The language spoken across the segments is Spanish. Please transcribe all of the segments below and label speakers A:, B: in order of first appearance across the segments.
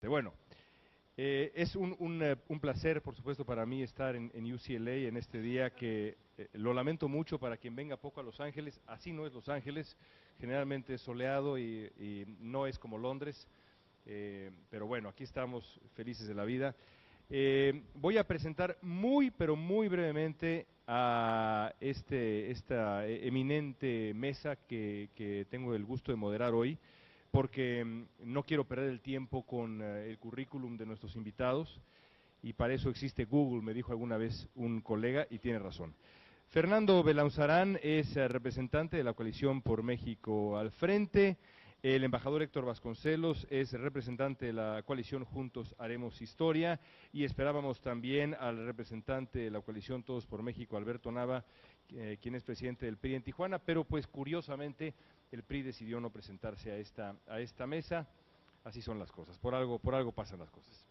A: Bueno, es un placer, por supuesto, para mí estar en UCLA en este día que lo lamento mucho para quien venga poco a Los Ángeles. Así no es Los Ángeles, generalmente es soleado y no es como Londres, pero bueno, aquí estamos felices de la vida. Voy a presentar muy, pero muy brevemente a esta eminente mesa que tengo el gusto de moderar hoy, porque no quiero perder el tiempo con el currículum de nuestros invitados, y para eso existe Google, me dijo alguna vez un colega, y tiene razón. Fernando Belanzarán es representante de la coalición por México al Frente. El embajador Héctor Vasconcelos es representante de la coalición Juntos Haremos Historia, y esperábamos también al representante de la coalición Todos por México, Alberto Nava, quien es presidente del PRI en Tijuana, pero pues curiosamente el PRI decidió no presentarse a esta mesa. Así son las cosas, por algo pasan las cosas.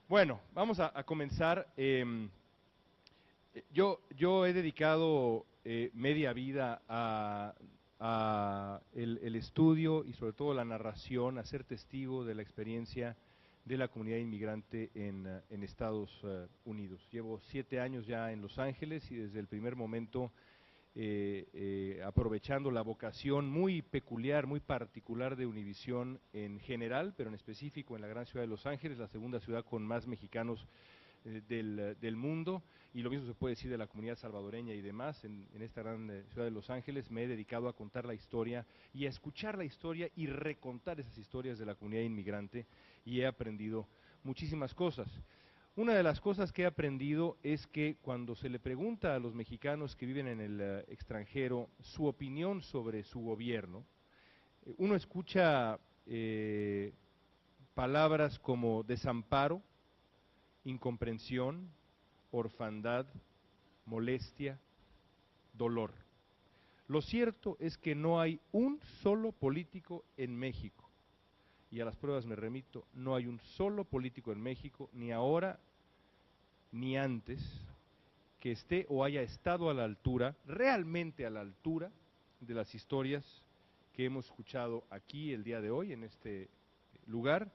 A: Bueno, vamos a comenzar. Yo he dedicado media vida a el estudio y sobre todo la narración, a ser testigo de la experiencia de la comunidad inmigrante en Estados Unidos. Llevo 7 años ya en Los Ángeles y desde el primer momento aprovechando la vocación muy peculiar, muy particular de Univisión en general, pero en específico en la gran ciudad de Los Ángeles, la segunda ciudad con más mexicanos del mundo, y lo mismo se puede decir de la comunidad salvadoreña y demás. En esta gran ciudad de Los Ángeles me he dedicado a contar la historia y a escuchar la historia y recontar esas historias de la comunidad inmigrante, y he aprendido muchísimas cosas. Una de las cosas que he aprendido es que cuando se le pregunta a los mexicanos que viven en el extranjero su opinión sobre su gobierno, uno escucha palabras como desamparo, incomprensión, orfandad, molestia, dolor. Lo cierto es que no hay un solo político en México, y a las pruebas me remito, no hay un solo político en México, ni ahora ni antes, que esté o haya estado a la altura, realmente a la altura, de las historias que hemos escuchado aquí el día de hoy, en este lugar,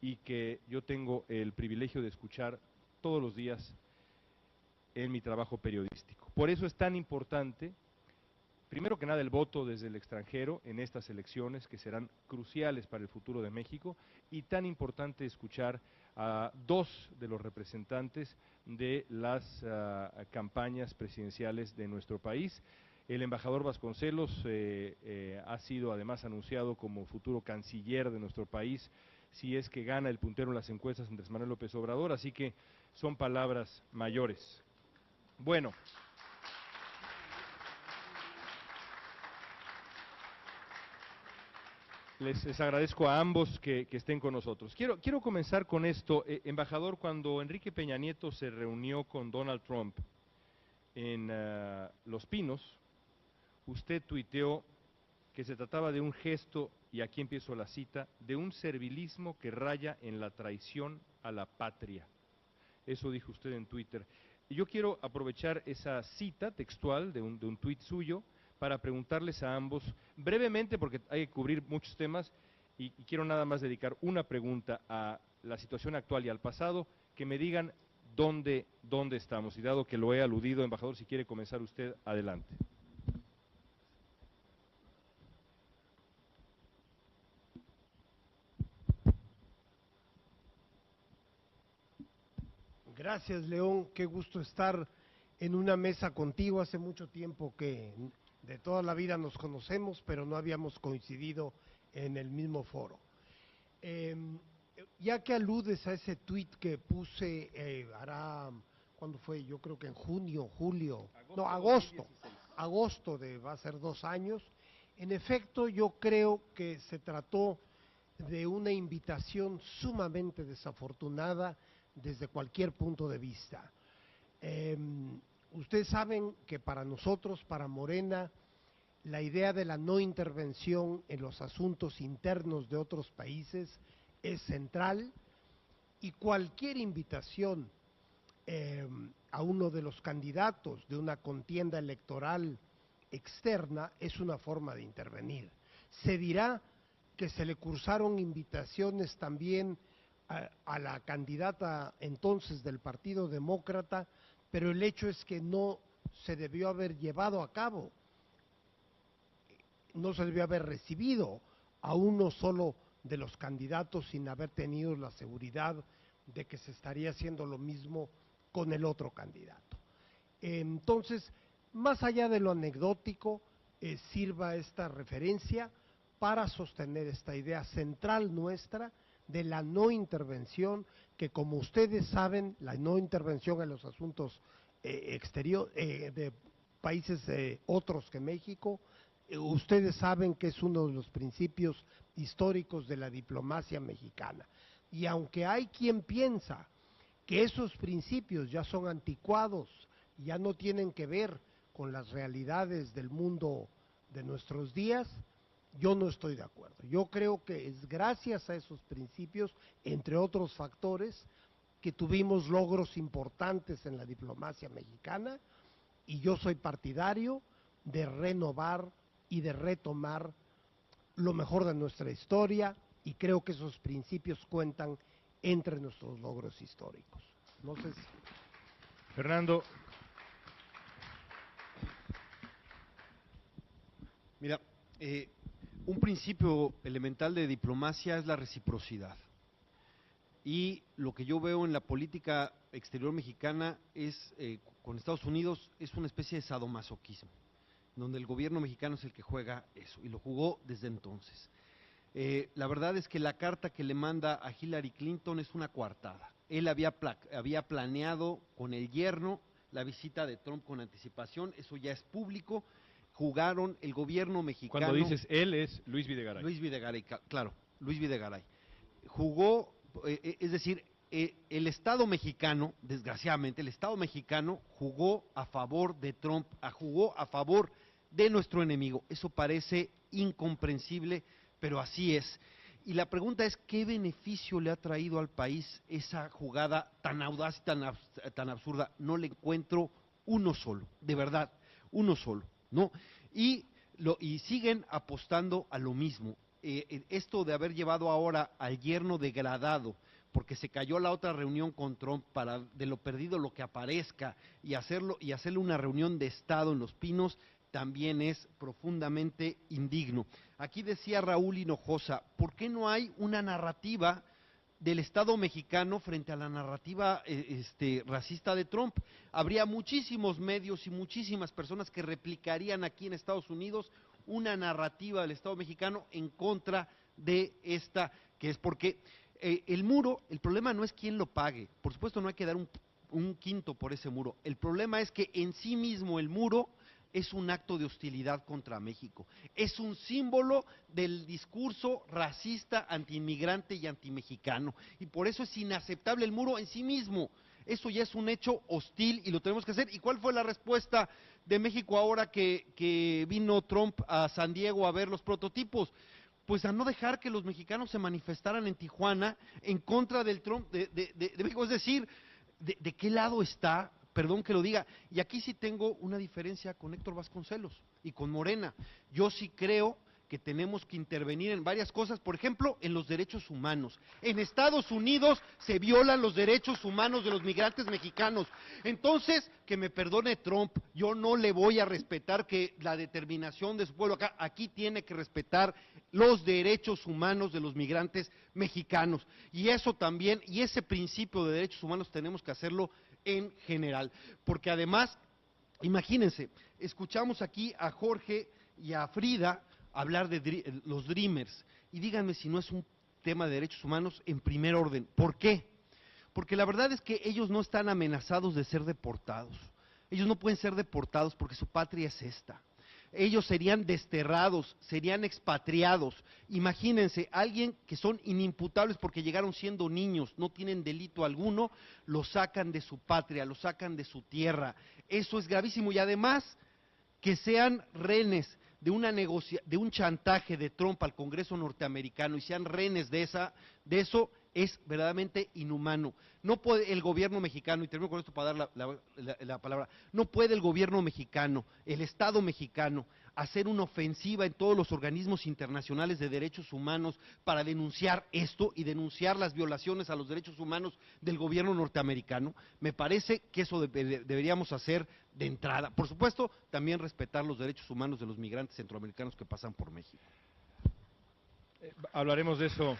A: y que yo tengo el privilegio de escuchar todos los días en mi trabajo periodístico. Por eso es tan importante, primero que nada, el voto desde el extranjero en estas elecciones que serán cruciales para el futuro de México, y tan importante escuchar a dos de los representantes de las campañas presidenciales de nuestro país. El embajador Vasconcelos ha sido además anunciado como futuro canciller de nuestro país si es que gana el puntero en las encuestas Andrés Manuel López Obrador, así que son palabras mayores. Bueno, les agradezco a ambos que estén con nosotros. Quiero comenzar con esto. Embajador, cuando Enrique Peña Nieto se reunió con Donald Trump en Los Pinos, usted tuiteó que se trataba de un gesto, y aquí empiezo la cita, de un servilismo que raya en la traición a la patria. Eso dijo usted en Twitter. Y yo quiero aprovechar esa cita textual de un tuit suyo para preguntarles a ambos brevemente, porque hay que cubrir muchos temas, y quiero nada más dedicar una pregunta a la situación actual y al pasado, que me digan dónde estamos. Y dado que lo he aludido, embajador, si quiere comenzar usted, adelante.
B: Gracias, León. Qué gusto estar en una mesa contigo. Hace mucho tiempo que de toda la vida nos conocemos, pero no habíamos coincidido en el mismo foro. Eh, ya que aludes a ese tuit que puse, ¿cuándo fue? Yo creo que en junio, julio, no, agosto va a ser 2 años. En efecto, yo creo que se trató de una invitación sumamente desafortunada desde cualquier punto de vista. Eh, Ustedes saben que para nosotros, para Morena, la idea de la no intervención en los asuntos internos de otros países es central, y cualquier invitación a uno de los candidatos de una contienda electoral externa es una forma de intervenir. Se dirá que se le cursaron invitaciones también a la candidata entonces del Partido Demócrata, pero el hecho es que no se debió haber llevado a cabo, no se debió haber recibido a uno solo de los candidatos sin haber tenido la seguridad de que se estaría haciendo lo mismo con el otro candidato. Entonces, más allá de lo anecdótico, sirva esta referencia para sostener esta idea central nuestra de la no intervención, que como ustedes saben, la no intervención en los asuntos exteriores de países otros que México, ustedes saben que es uno de los principios históricos de la diplomacia mexicana. Y aunque hay quien piensa que esos principios ya son anticuados, ya no tienen que ver con las realidades del mundo de nuestros días, yo no estoy de acuerdo. Yo creo que es gracias a esos principios, entre otros factores, que tuvimos logros importantes en la diplomacia mexicana, y yo soy partidario de renovar y de retomar lo mejor de nuestra historia, y creo que esos principios cuentan entre nuestros logros históricos. No sé si...
A: Fernando.
C: Mira, un principio elemental de diplomacia es la reciprocidad. Y lo que yo veo en la política exterior mexicana es, con Estados Unidos, es una especie de sadomasoquismo, donde el gobierno mexicano es el que juega eso, y lo jugó desde entonces. La verdad es que la carta que le manda a Hillary Clinton es una coartada. Él había planeado con el yerno la visita de Trump con anticipación, eso ya es público. Jugaron el gobierno mexicano.
A: Cuando dices él es Luis Videgaray.
C: Luis Videgaray, claro, Luis Videgaray. Jugó, es decir, el Estado mexicano, desgraciadamente, el Estado mexicano jugó a favor de Trump, jugó a favor de nuestro enemigo. Eso parece incomprensible, pero así es. Y la pregunta es, ¿qué beneficio le ha traído al país esa jugada tan audaz y tan absurda? No le encuentro uno solo, de verdad, uno solo, ¿no? Y siguen apostando a lo mismo. Esto de haber llevado ahora al yerno degradado, porque se cayó la otra reunión con Trump para de lo perdido lo que aparezca, y hacerle una reunión de Estado en Los Pinos, también es profundamente indigno. Aquí decía Raúl Hinojosa, ¿por qué no hay una narrativa del Estado mexicano frente a la narrativa racista de Trump? Habría muchísimos medios y muchísimas personas que replicarían aquí en Estados Unidos una narrativa del Estado mexicano en contra de esta, que es porque el muro, el problema no es quién lo pague, por supuesto no hay que dar un quinto por ese muro, el problema es que en sí mismo el muro es un acto de hostilidad contra México, es un símbolo del discurso racista, antiinmigrante y antimexicano, y por eso es inaceptable el muro en sí mismo. Eso ya es un hecho hostil y lo tenemos que hacer. ¿Y cuál fue la respuesta de México ahora que vino Trump a San Diego a ver los prototipos? Pues a no dejar que los mexicanos se manifestaran en Tijuana en contra del Trump de México. Es decir, ¿de qué lado está? Perdón que lo diga, y aquí sí tengo una diferencia con Héctor Vasconcelos y con Morena. Yo sí creo que tenemos que intervenir en varias cosas, por ejemplo, en los derechos humanos. En Estados Unidos se violan los derechos humanos de los migrantes mexicanos. Entonces, que me perdone Trump, yo no le voy a respetar que la determinación de su pueblo acá, aquí tiene que respetar los derechos humanos de los migrantes mexicanos. Y eso también, y ese principio de derechos humanos tenemos que hacerlo en general, porque además, imagínense, escuchamos aquí a Jorge y a Frida hablar de los Dreamers, y díganme si no es un tema de derechos humanos en primer orden. ¿Por qué? Porque la verdad es que ellos no están amenazados de ser deportados, ellos no pueden ser deportados porque su patria es esta. Ellos serían desterrados, serían expatriados. Imagínense, alguien que son inimputables porque llegaron siendo niños, no tienen delito alguno, los sacan de su patria, los sacan de su tierra. Eso es gravísimo, y además que sean rehenes de un chantaje de Trump al Congreso norteamericano y sean rehenes de eso, es verdaderamente inhumano. No puede el gobierno mexicano, y termino con esto para dar la palabra, no puede el gobierno mexicano, el Estado mexicano, hacer una ofensiva en todos los organismos internacionales de derechos humanos para denunciar esto y denunciar las violaciones a los derechos humanos del gobierno norteamericano. Me parece que eso deberíamos hacer de entrada. Por supuesto, también respetar los derechos humanos de los migrantes centroamericanos que pasan por México.
A: Hablaremos de eso.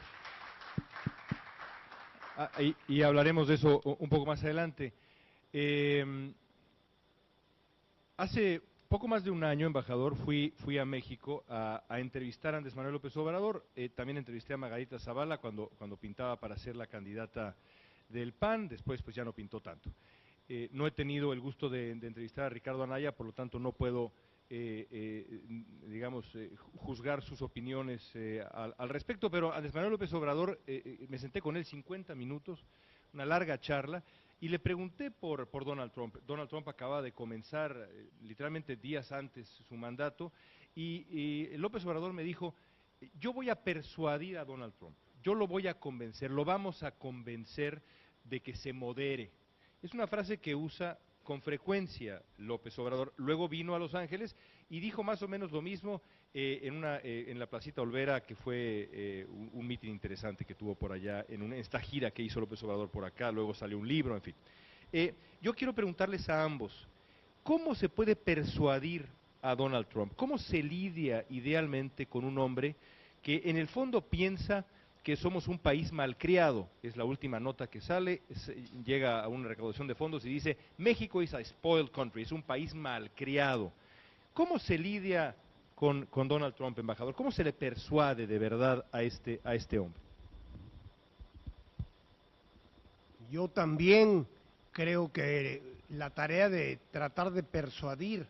A: Y hablaremos de eso un poco más adelante. Hace poco más de un año, embajador, fui a México a entrevistar a Andrés Manuel López Obrador. También entrevisté a Margarita Zavala cuando pintaba para ser la candidata del PAN. Después pues ya no pintó tanto. No he tenido el gusto de entrevistar a Ricardo Anaya, por lo tanto no puedo juzgar sus opiniones al respecto, pero Andrés Manuel López Obrador, me senté con él 50 minutos, una larga charla, y le pregunté por Donald Trump. Donald Trump acaba de comenzar literalmente días antes su mandato, y López Obrador me dijo, yo voy a persuadir a Donald Trump, yo lo voy a convencer, lo vamos a convencer de que se modere. Es una frase que usa con frecuencia López Obrador. Luego vino a Los Ángeles y dijo más o menos lo mismo en la Placita Olvera, que fue un mitin interesante que tuvo por allá, en esta gira que hizo López Obrador por acá, luego salió un libro, en fin. Yo quiero preguntarles a ambos, ¿cómo se puede persuadir a Donald Trump? ¿Cómo se lidia idealmente con un hombre que en el fondo piensa que somos un país malcriado? Es la última nota que sale, llega a una recaudación de fondos y dice, México is a spoiled country, es un país malcriado. ¿Cómo se lidia con Donald Trump, embajador? ¿Cómo se le persuade de verdad a este hombre?
B: Yo también creo que la tarea de tratar de persuadir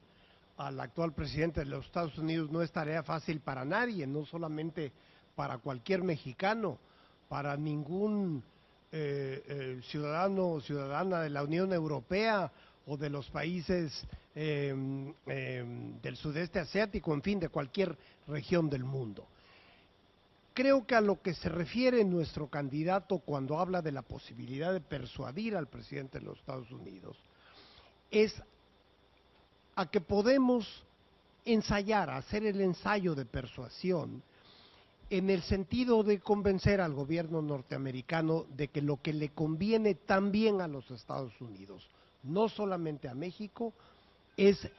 B: al actual presidente de los Estados Unidos no es tarea fácil para nadie, no solamente para cualquier mexicano, para ningún ciudadano o ciudadana de la Unión Europea o de los países del sudeste asiático, en fin, de cualquier región del mundo. Creo que a lo que se refiere nuestro candidato cuando habla de la posibilidad de persuadir al presidente de los Estados Unidos es a que podemos ensayar, hacer el ensayo de persuasión en el sentido de convencer al gobierno norteamericano de que lo que le conviene también a los Estados Unidos, no solamente a México, es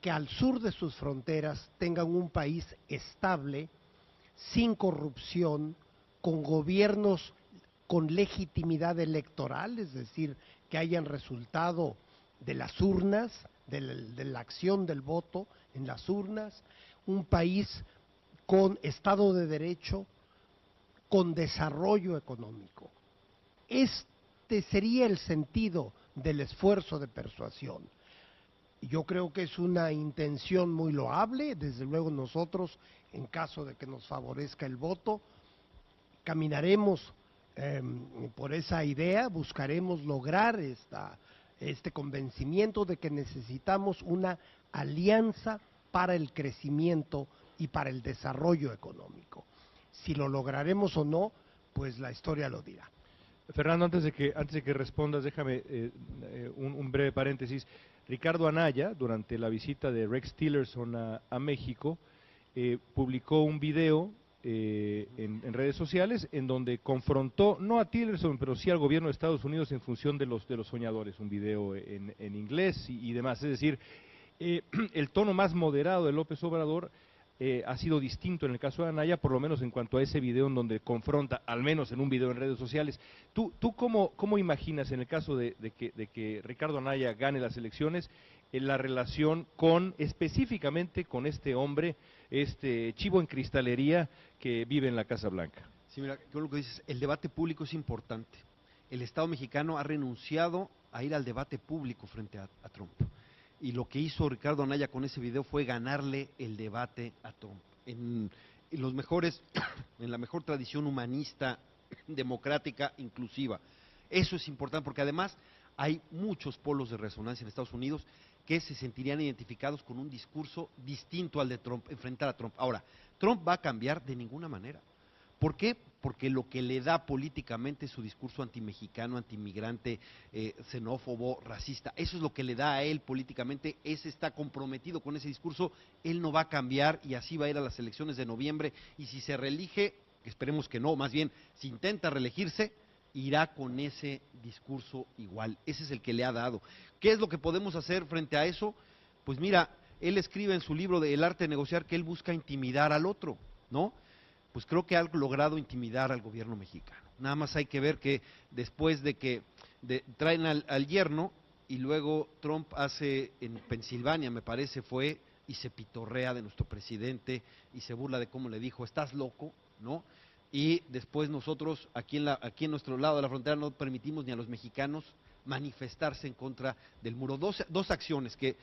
B: que al sur de sus fronteras tengan un país estable, sin corrupción, con gobiernos con legitimidad electoral, es decir, que hayan resultado de las urnas, de la acción del voto en las urnas, un país con Estado de Derecho, con desarrollo económico. Este sería el sentido del esfuerzo de persuasión. Yo creo que es una intención muy loable, desde luego nosotros, en caso de que nos favorezca el voto, caminaremos por esa idea, buscaremos lograr este convencimiento de que necesitamos una alianza para el crecimiento y para el desarrollo económico. Si lo lograremos o no, pues la historia lo dirá.
A: Fernando, antes de que respondas, déjame un breve paréntesis. Ricardo Anaya, durante la visita de Rex Tillerson a México, publicó un video en redes sociales en donde confrontó, no a Tillerson, pero sí al gobierno de Estados Unidos en función de los soñadores, un video en inglés y demás. Es decir, el tono más moderado de López Obrador ha sido distinto en el caso de Anaya, por lo menos en cuanto a ese video en donde confronta, al menos en un video en redes sociales. ¿Tú cómo imaginas, en el caso de que Ricardo Anaya gane las elecciones, la relación específicamente con este hombre, este chivo en cristalería que vive en la Casa Blanca?
C: Sí, mira, yo lo que dices, el debate público es importante. El Estado mexicano ha renunciado a ir al debate público frente a Trump. Y lo que hizo Ricardo Anaya con ese video fue ganarle el debate a Trump. En la mejor tradición humanista, democrática, inclusiva. Eso es importante porque además hay muchos polos de resonancia en Estados Unidos que se sentirían identificados con un discurso distinto al de Trump, enfrentar a Trump. Ahora, Trump va a cambiar de ninguna manera, ¿Por qué? Porque lo que le da políticamente es su discurso antimexicano, antimigrante, xenófobo, racista. Eso es lo que le da a él políticamente. Ese está comprometido con ese discurso. Él no va a cambiar y así va a ir a las elecciones de noviembre. Y si se reelige, esperemos que no, más bien, si intenta reelegirse, irá con ese discurso igual. Ese es el que le ha dado. ¿Qué es lo que podemos hacer frente a eso? Pues mira, él escribe en su libro de El arte de negociar que él busca intimidar al otro, ¿no? Pues creo que ha logrado intimidar al gobierno mexicano. Nada más hay que ver que después de que traen al yerno y luego Trump hace en Pensilvania, me parece fue, y se pitorrea de nuestro presidente y se burla de cómo le dijo, estás loco, ¿no? Y después nosotros aquí en nuestro lado de la frontera no permitimos ni a los mexicanos manifestarse en contra del muro. Dos acciones que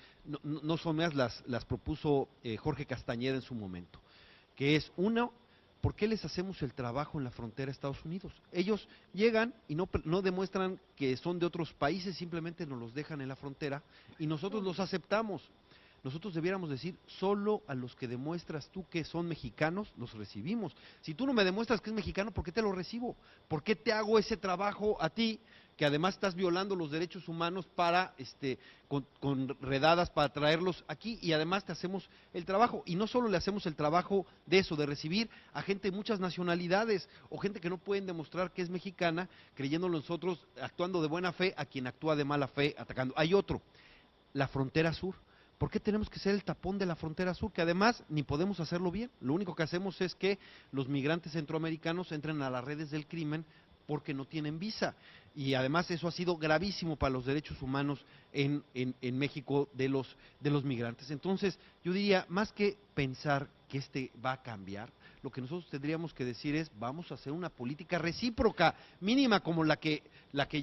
C: no son más, las propuso Jorge Castañeda en su momento, que es uno, ¿por qué les hacemos el trabajo en la frontera de Estados Unidos? Ellos llegan y no demuestran que son de otros países, simplemente nos los dejan en la frontera y nosotros los aceptamos. Nosotros debiéramos decir, solo a los que demuestras tú que son mexicanos, los recibimos. Si tú no me demuestras que es mexicano, ¿por qué te lo recibo? ¿Por qué te hago ese trabajo a ti, que además estás violando los derechos humanos para, con redadas para traerlos aquí, y además te hacemos el trabajo? Y no solo le hacemos el trabajo de eso, de recibir a gente de muchas nacionalidades, o gente que no pueden demostrar que es mexicana, creyendo nosotros, actuando de buena fe, a quien actúa de mala fe, atacando. Hay otro, la frontera sur. ¿Por qué tenemos que ser el tapón de la frontera sur? Que además ni podemos hacerlo bien. Lo único que hacemos es que los migrantes centroamericanos entren a las redes del crimen porque no tienen visa. Y además eso ha sido gravísimo para los derechos humanos en México de los migrantes. Entonces, yo diría, más que pensar que va a cambiar, lo que nosotros tendríamos que decir es, vamos a hacer una política recíproca, mínima como la que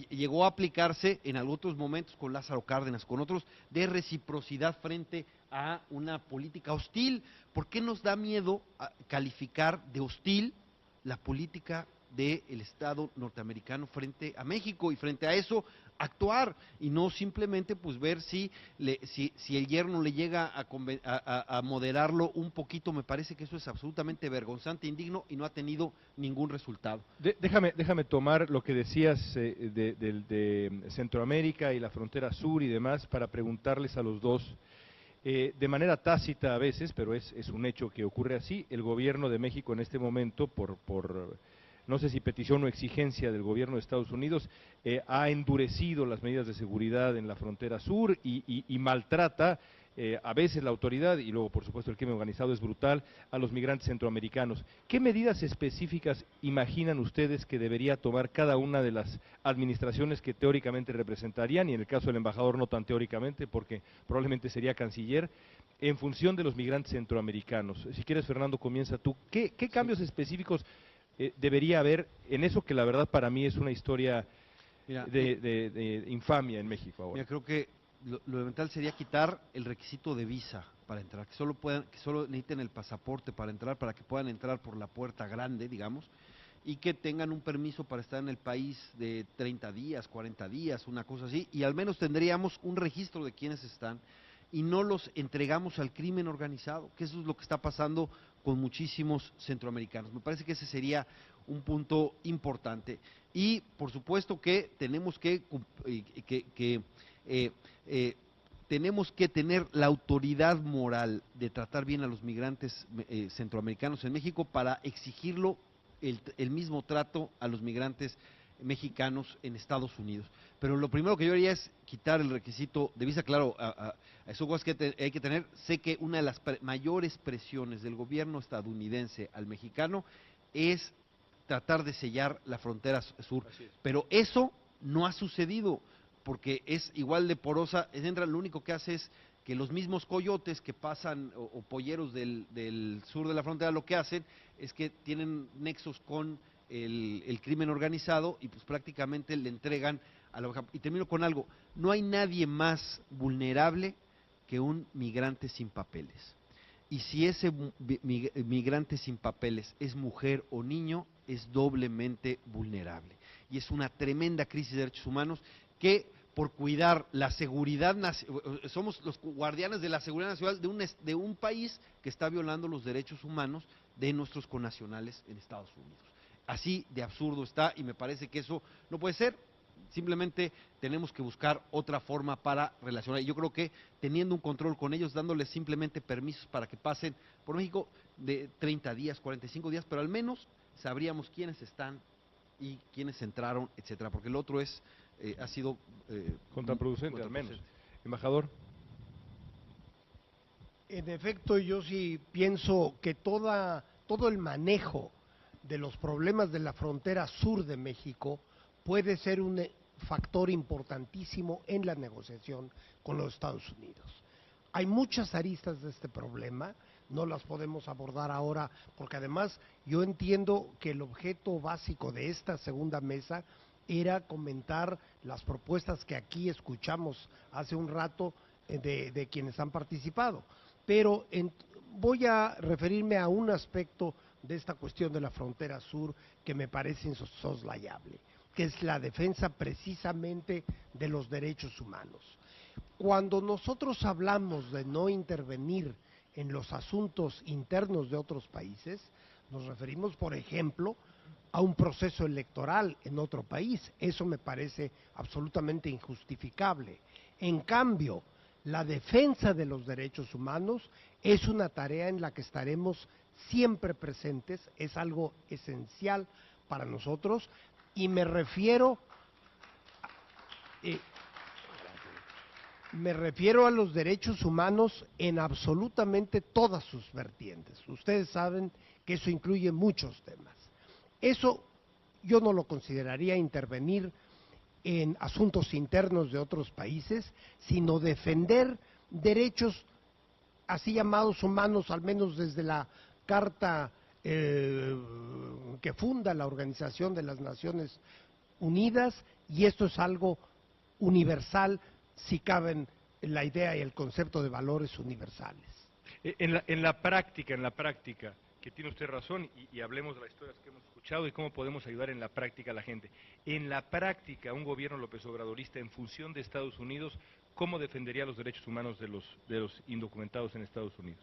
C: llegó a aplicarse en otros momentos con Lázaro Cárdenas, con otros, de reciprocidad frente a una política hostil. ¿Por qué nos da miedo calificar de hostil la política del Estado norteamericano frente a México, y frente a eso actuar, y no simplemente pues ver si el yerno le llega a moderarlo un poquito? Me parece que eso es absolutamente vergonzante, indigno, y no ha tenido ningún resultado.
A: Déjame tomar lo que decías de Centroamérica y la frontera sur y demás para preguntarles a los dos. De manera tácita a veces, pero es un hecho que ocurre así, el gobierno de México en este momento, por no sé si petición o exigencia del gobierno de Estados Unidos, ha endurecido las medidas de seguridad en la frontera sur y maltrata a veces la autoridad, y luego por supuesto el crimen organizado es brutal, a los migrantes centroamericanos. ¿Qué medidas específicas imaginan ustedes que debería tomar cada una de las administraciones que teóricamente representarían, y en el caso del embajador no tan teóricamente, porque probablemente sería canciller, en función de los migrantes centroamericanos? Si quieres, Fernando, comienza tú. ¿Qué cambios específicos debería haber en eso que la verdad para mí es una historia de infamia en México ahora?
C: Mira, creo que lo elemental sería quitar el requisito de visa para entrar, que solo necesiten el pasaporte para entrar, para que puedan entrar por la puerta grande, digamos, y que tengan un permiso para estar en el país de 30 días, 40 días, una cosa así, y al menos tendríamos un registro de quiénes están, y no los entregamos al crimen organizado, que eso es lo que está pasando con muchísimos centroamericanos. Me parece que ese sería un punto importante. Y por supuesto que tenemos tenemos que tener la autoridad moral de tratar bien a los migrantes centroamericanos en México, para exigirlo el mismo trato a los migrantes mexicanos en Estados Unidos. Pero lo primero que yo haría es quitar el requisito de visa. Claro, a eso que hay que tener. Sé que una de las mayores presiones del gobierno estadounidense al mexicano es tratar de sellar la frontera sur, pero eso no ha sucedido, porque es igual de porosa. Lo único que hace es que los mismos coyotes que pasan, o polleros del sur de la frontera, lo que hacen es que tienen nexos con el crimen organizado, y pues prácticamente le entregan a la baja. Y termino con algo: no hay nadie más vulnerable que un migrante sin papeles. Y si ese migrante sin papeles es mujer o niño, es doblemente vulnerable. Y es una tremenda crisis de derechos humanos que, por cuidar la seguridad, somos los guardianes de la seguridad nacional de un país que está violando los derechos humanos de nuestros connacionales en Estados Unidos. así de absurdo está, y me parece que eso no puede ser. Simplemente tenemos que buscar otra forma para relacionar. Y yo creo que teniendo un control con ellos, dándoles simplemente permisos para que pasen por México de 30 días, 45 días, pero al menos sabríamos quiénes están y quiénes entraron, etcétera, porque el otro ha sido
A: contraproducente, al menos. Embajador.
B: En efecto, yo sí pienso que todo el manejo de los problemas de la frontera sur de México puede ser un factor importantísimo en la negociación con los Estados Unidos. Hay muchas aristas de este problema, no las podemos abordar ahora, porque además yo entiendo que el objeto básico de esta segunda mesa era comentar las propuestas que aquí escuchamos hace un rato de quienes han participado. Pero voy a referirme a un aspecto de esta cuestión de la frontera sur que me parece insoslayable, que es la defensa precisamente de los derechos humanos. Cuando nosotros hablamos de no intervenir en los asuntos internos de otros países, nos referimos, por ejemplo, a un proceso electoral en otro país. Eso me parece absolutamente injustificable. En cambio, la defensa de los derechos humanos es una tarea en la que estaremos siempre presentes, es algo esencial para nosotros, y me refiero a los derechos humanos en absolutamente todas sus vertientes. Ustedes saben que eso incluye muchos temas. Eso yo no lo consideraría intervenir en asuntos internos de otros países, sino defender derechos así llamados humanos, al menos desde la Carta que funda la Organización de las Naciones Unidas, y esto es algo universal, si caben la idea y el concepto de valores universales.
A: En la práctica, que tiene usted razón, y hablemos de las historias que hemos escuchado y cómo podemos ayudar en la práctica a la gente. En la práctica, un gobierno López Obradorista, en función de Estados Unidos, ¿cómo defendería los derechos humanos de los indocumentados en Estados Unidos?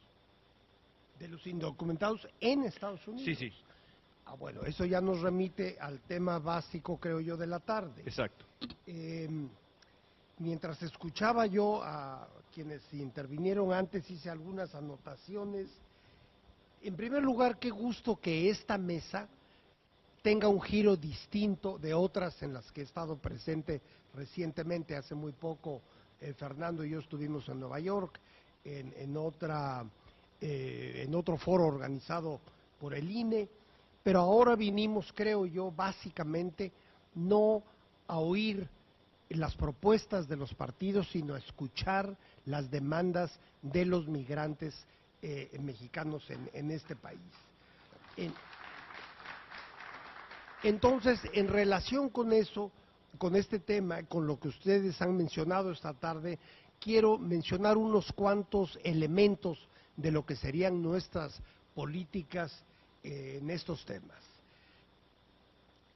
B: ¿De los indocumentados en Estados Unidos?
A: Sí, sí.
B: Bueno, eso ya nos remite al tema básico, creo yo, de la tarde.
A: Exacto.
B: Mientras escuchaba yo a quienes intervinieron antes, hice algunas anotaciones. En primer lugar, qué gusto que esta mesa tenga un giro distinto de otras en las que he estado presente recientemente. Hace muy poco Fernando y yo estuvimos en Nueva York, en otro foro organizado por el INE, pero ahora vinimos, creo yo, básicamente no a oír las propuestas de los partidos, sino a escuchar las demandas de los migrantes mexicanos en este país. Entonces, en relación con eso, con este tema, con lo que ustedes han mencionado esta tarde, quiero mencionar unos cuantos elementos de lo que serían nuestras políticas en estos temas.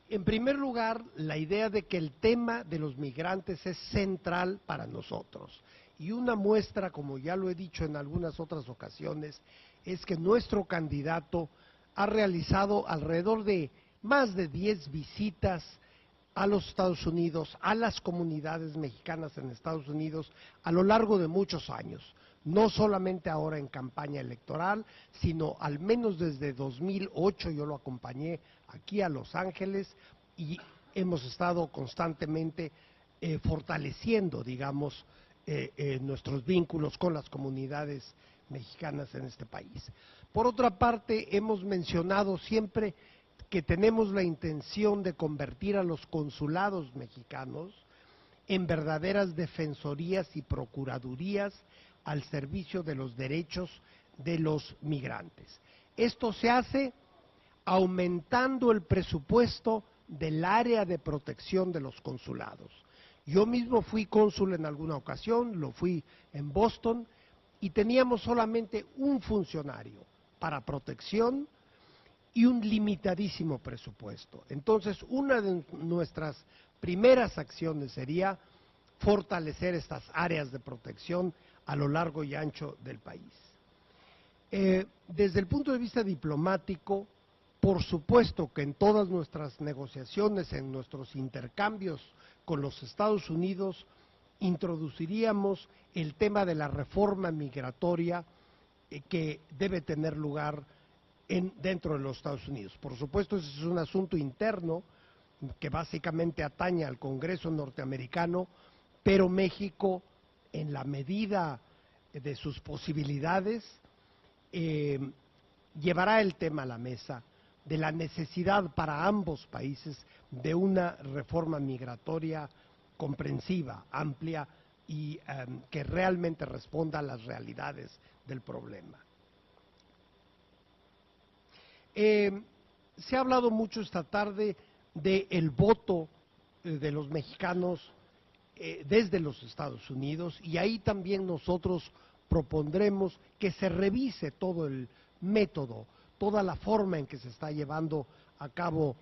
B: En primer lugar, la idea de que el tema de los migrantes es central para nosotros. Y una muestra, como ya lo he dicho en algunas otras ocasiones, es que nuestro candidato ha realizado alrededor de más de 10 visitas a los Estados Unidos, a las comunidades mexicanas en Estados Unidos, a lo largo de muchos años. No solamente ahora en campaña electoral, sino al menos desde 2008 yo lo acompañé aquí a Los Ángeles y hemos estado constantemente fortaleciendo, digamos, nuestros vínculos con las comunidades mexicanas en este país. Por otra parte, hemos mencionado siempre que tenemos la intención de convertir a los consulados mexicanos en verdaderas defensorías y procuradurías al servicio de los derechos de los migrantes. Esto se hace aumentando el presupuesto del área de protección de los consulados. Yo mismo fui cónsul en alguna ocasión, lo fui en Boston, y teníamos solamente un funcionario para protección y un limitadísimo presupuesto. Entonces, una de nuestras primeras acciones sería fortalecer estas áreas de protección a lo largo y ancho del país. Desde el punto de vista diplomático, Por supuesto que en todas nuestras negociaciones, en nuestros intercambios con los Estados Unidos, introduciríamos el tema de la reforma migratoria que debe tener lugar dentro de los Estados Unidos. Por supuesto, ese es un asunto interno que básicamente atañe al Congreso norteamericano, pero México, en la medida de sus posibilidades, llevará el tema a la mesa de la necesidad para ambos países de una reforma migratoria comprensiva, amplia y que realmente responda a las realidades del problema. Se ha hablado mucho esta tarde del voto de los mexicanos desde los Estados Unidos, y ahí también nosotros propondremos que se revise todo el método, toda la forma en que se está llevando a cabo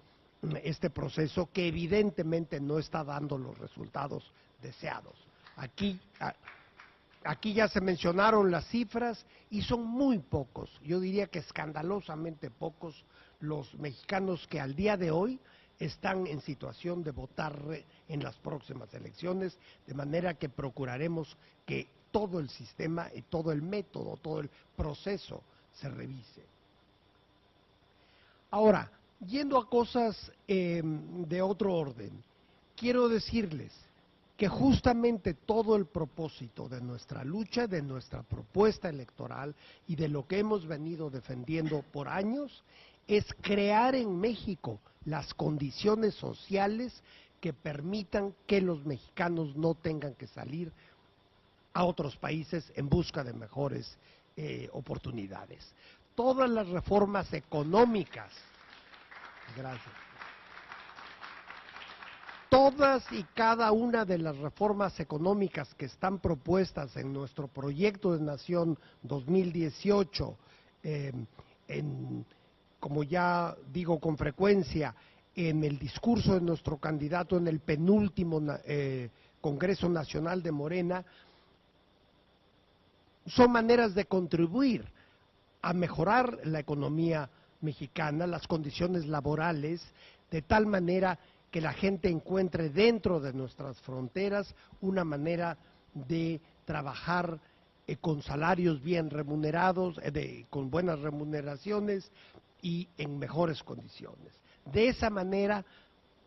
B: este proceso, que evidentemente no está dando los resultados deseados. Aquí ya se mencionaron las cifras y son muy pocos, yo diría que escandalosamente pocos, los mexicanos que al día de hoy están en situación de votar en las próximas elecciones, de manera que procuraremos que todo el sistema y todo el método, todo el proceso se revise. Ahora, yendo a cosas de otro orden, quiero decirles que justamente todo el propósito de nuestra lucha, de nuestra propuesta electoral y de lo que hemos venido defendiendo por años, es crear en México las condiciones sociales que permitan que los mexicanos no tengan que salir a otros países en busca de mejores oportunidades. Todas las reformas económicas, gracias, todas y cada una de las reformas económicas que están propuestas en nuestro proyecto de Nación 2018, como ya digo con frecuencia, en el discurso de nuestro candidato en el penúltimo Congreso Nacional de Morena, son maneras de contribuir a mejorar la economía mexicana, las condiciones laborales, de tal manera que la gente encuentre dentro de nuestras fronteras una manera de trabajar con salarios bien remunerados, con buenas remuneraciones y en mejores condiciones. De esa manera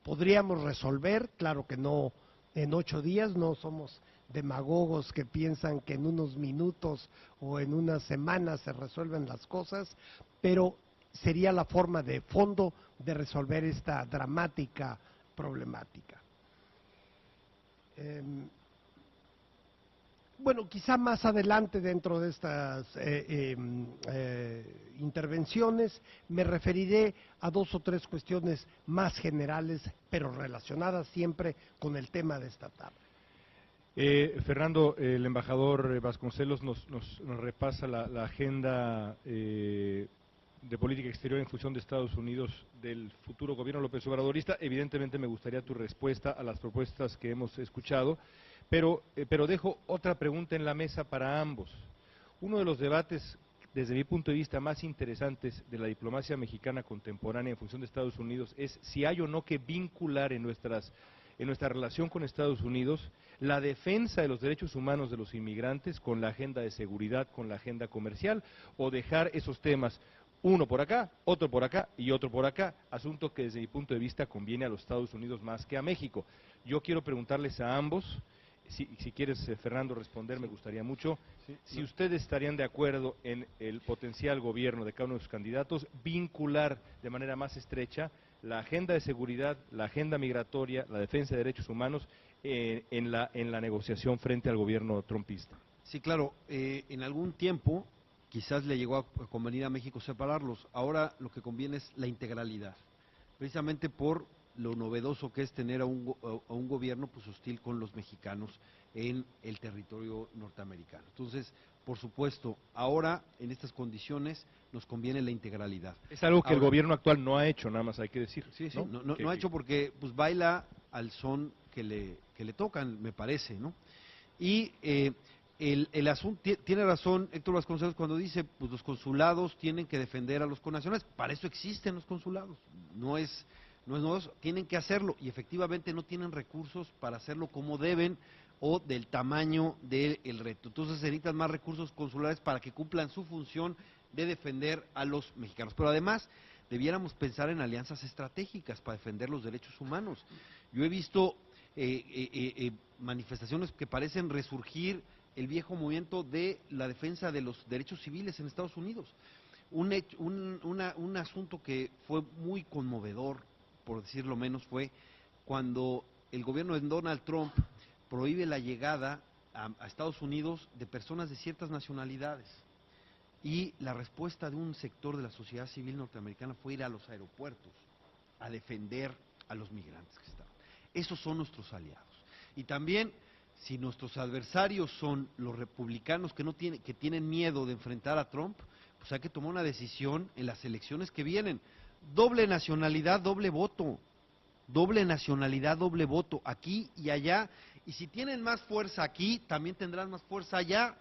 B: podríamos resolver, claro que no en 8 días, no somos demagogos que piensan que en unos minutos o en unas semanas se resuelven las cosas, pero sería la forma de fondo de resolver esta dramática problemática. Bueno, quizá más adelante dentro de estas intervenciones me referiré a 2 o 3 cuestiones más generales, pero relacionadas siempre con el tema de esta tarde.
A: Fernando, el embajador Vasconcelos nos repasa la agenda de política exterior en función de Estados Unidos del futuro gobierno López Obradorista. Evidentemente me gustaría tu respuesta a las propuestas que hemos escuchado, pero dejo otra pregunta en la mesa para ambos. Uno de los debates, desde mi punto de vista, más interesantes de la diplomacia mexicana contemporánea en función de Estados Unidos es si hay o no que vincular en nuestra relación con Estados Unidos la defensa de los derechos humanos de los inmigrantes con la agenda de seguridad, con la agenda comercial, o dejar esos temas uno por acá, otro por acá y otro por acá, asunto que desde mi punto de vista conviene a los Estados Unidos más que a México. Yo quiero preguntarles a ambos, si quieres, Fernando, responder, me gustaría mucho, si ustedes estarían de acuerdo en el potencial gobierno de cada uno de sus candidatos vincular de manera más estrecha la agenda de seguridad, la agenda migratoria, la defensa de derechos humanos en la negociación frente al gobierno trumpista.
C: Sí, claro, en algún tiempo quizás le llegó a convenir a México separarlos, ahora lo que conviene es la integralidad, precisamente por lo novedoso que es tener a un gobierno pues hostil con los mexicanos en el territorio norteamericano. Entonces, por supuesto, ahora en estas condiciones nos conviene la integralidad.
A: Es algo que
C: ahora,
A: el gobierno actual no ha hecho, nada más hay que decir.
C: Sí, sí, no ha hecho porque pues baila al son que le tocan, me parece, ¿no? Y el asunto, tiene razón Héctor Vasconcelos cuando dice, pues los consulados tienen que defender a los connacionales, para eso existen los consulados, no es nuevo, tienen que hacerlo, y efectivamente no tienen recursos para hacerlo como deben, o del tamaño del reto. Entonces se necesitan más recursos consulares para que cumplan su función de defender a los mexicanos. Pero además, debiéramos pensar en alianzas estratégicas para defender los derechos humanos. Yo he visto manifestaciones que parecen resurgir el viejo movimiento de la defensa de los derechos civiles en Estados Unidos. Un asunto que fue muy conmovedor, por decirlo menos, fue cuando el gobierno de Donald Trump prohíbe la llegada a Estados Unidos de personas de ciertas nacionalidades. Y la respuesta de un sector de la sociedad civil norteamericana fue ir a los aeropuertos a defender a los migrantes que estaban. Esos son nuestros aliados. Y también, si nuestros adversarios son los republicanos que tienen miedo de enfrentar a Trump, pues hay que tomar una decisión en las elecciones que vienen. Doble nacionalidad, doble voto. Doble nacionalidad, doble voto, aquí y allá. Y si tienen más fuerza aquí, también tendrán más fuerza allá,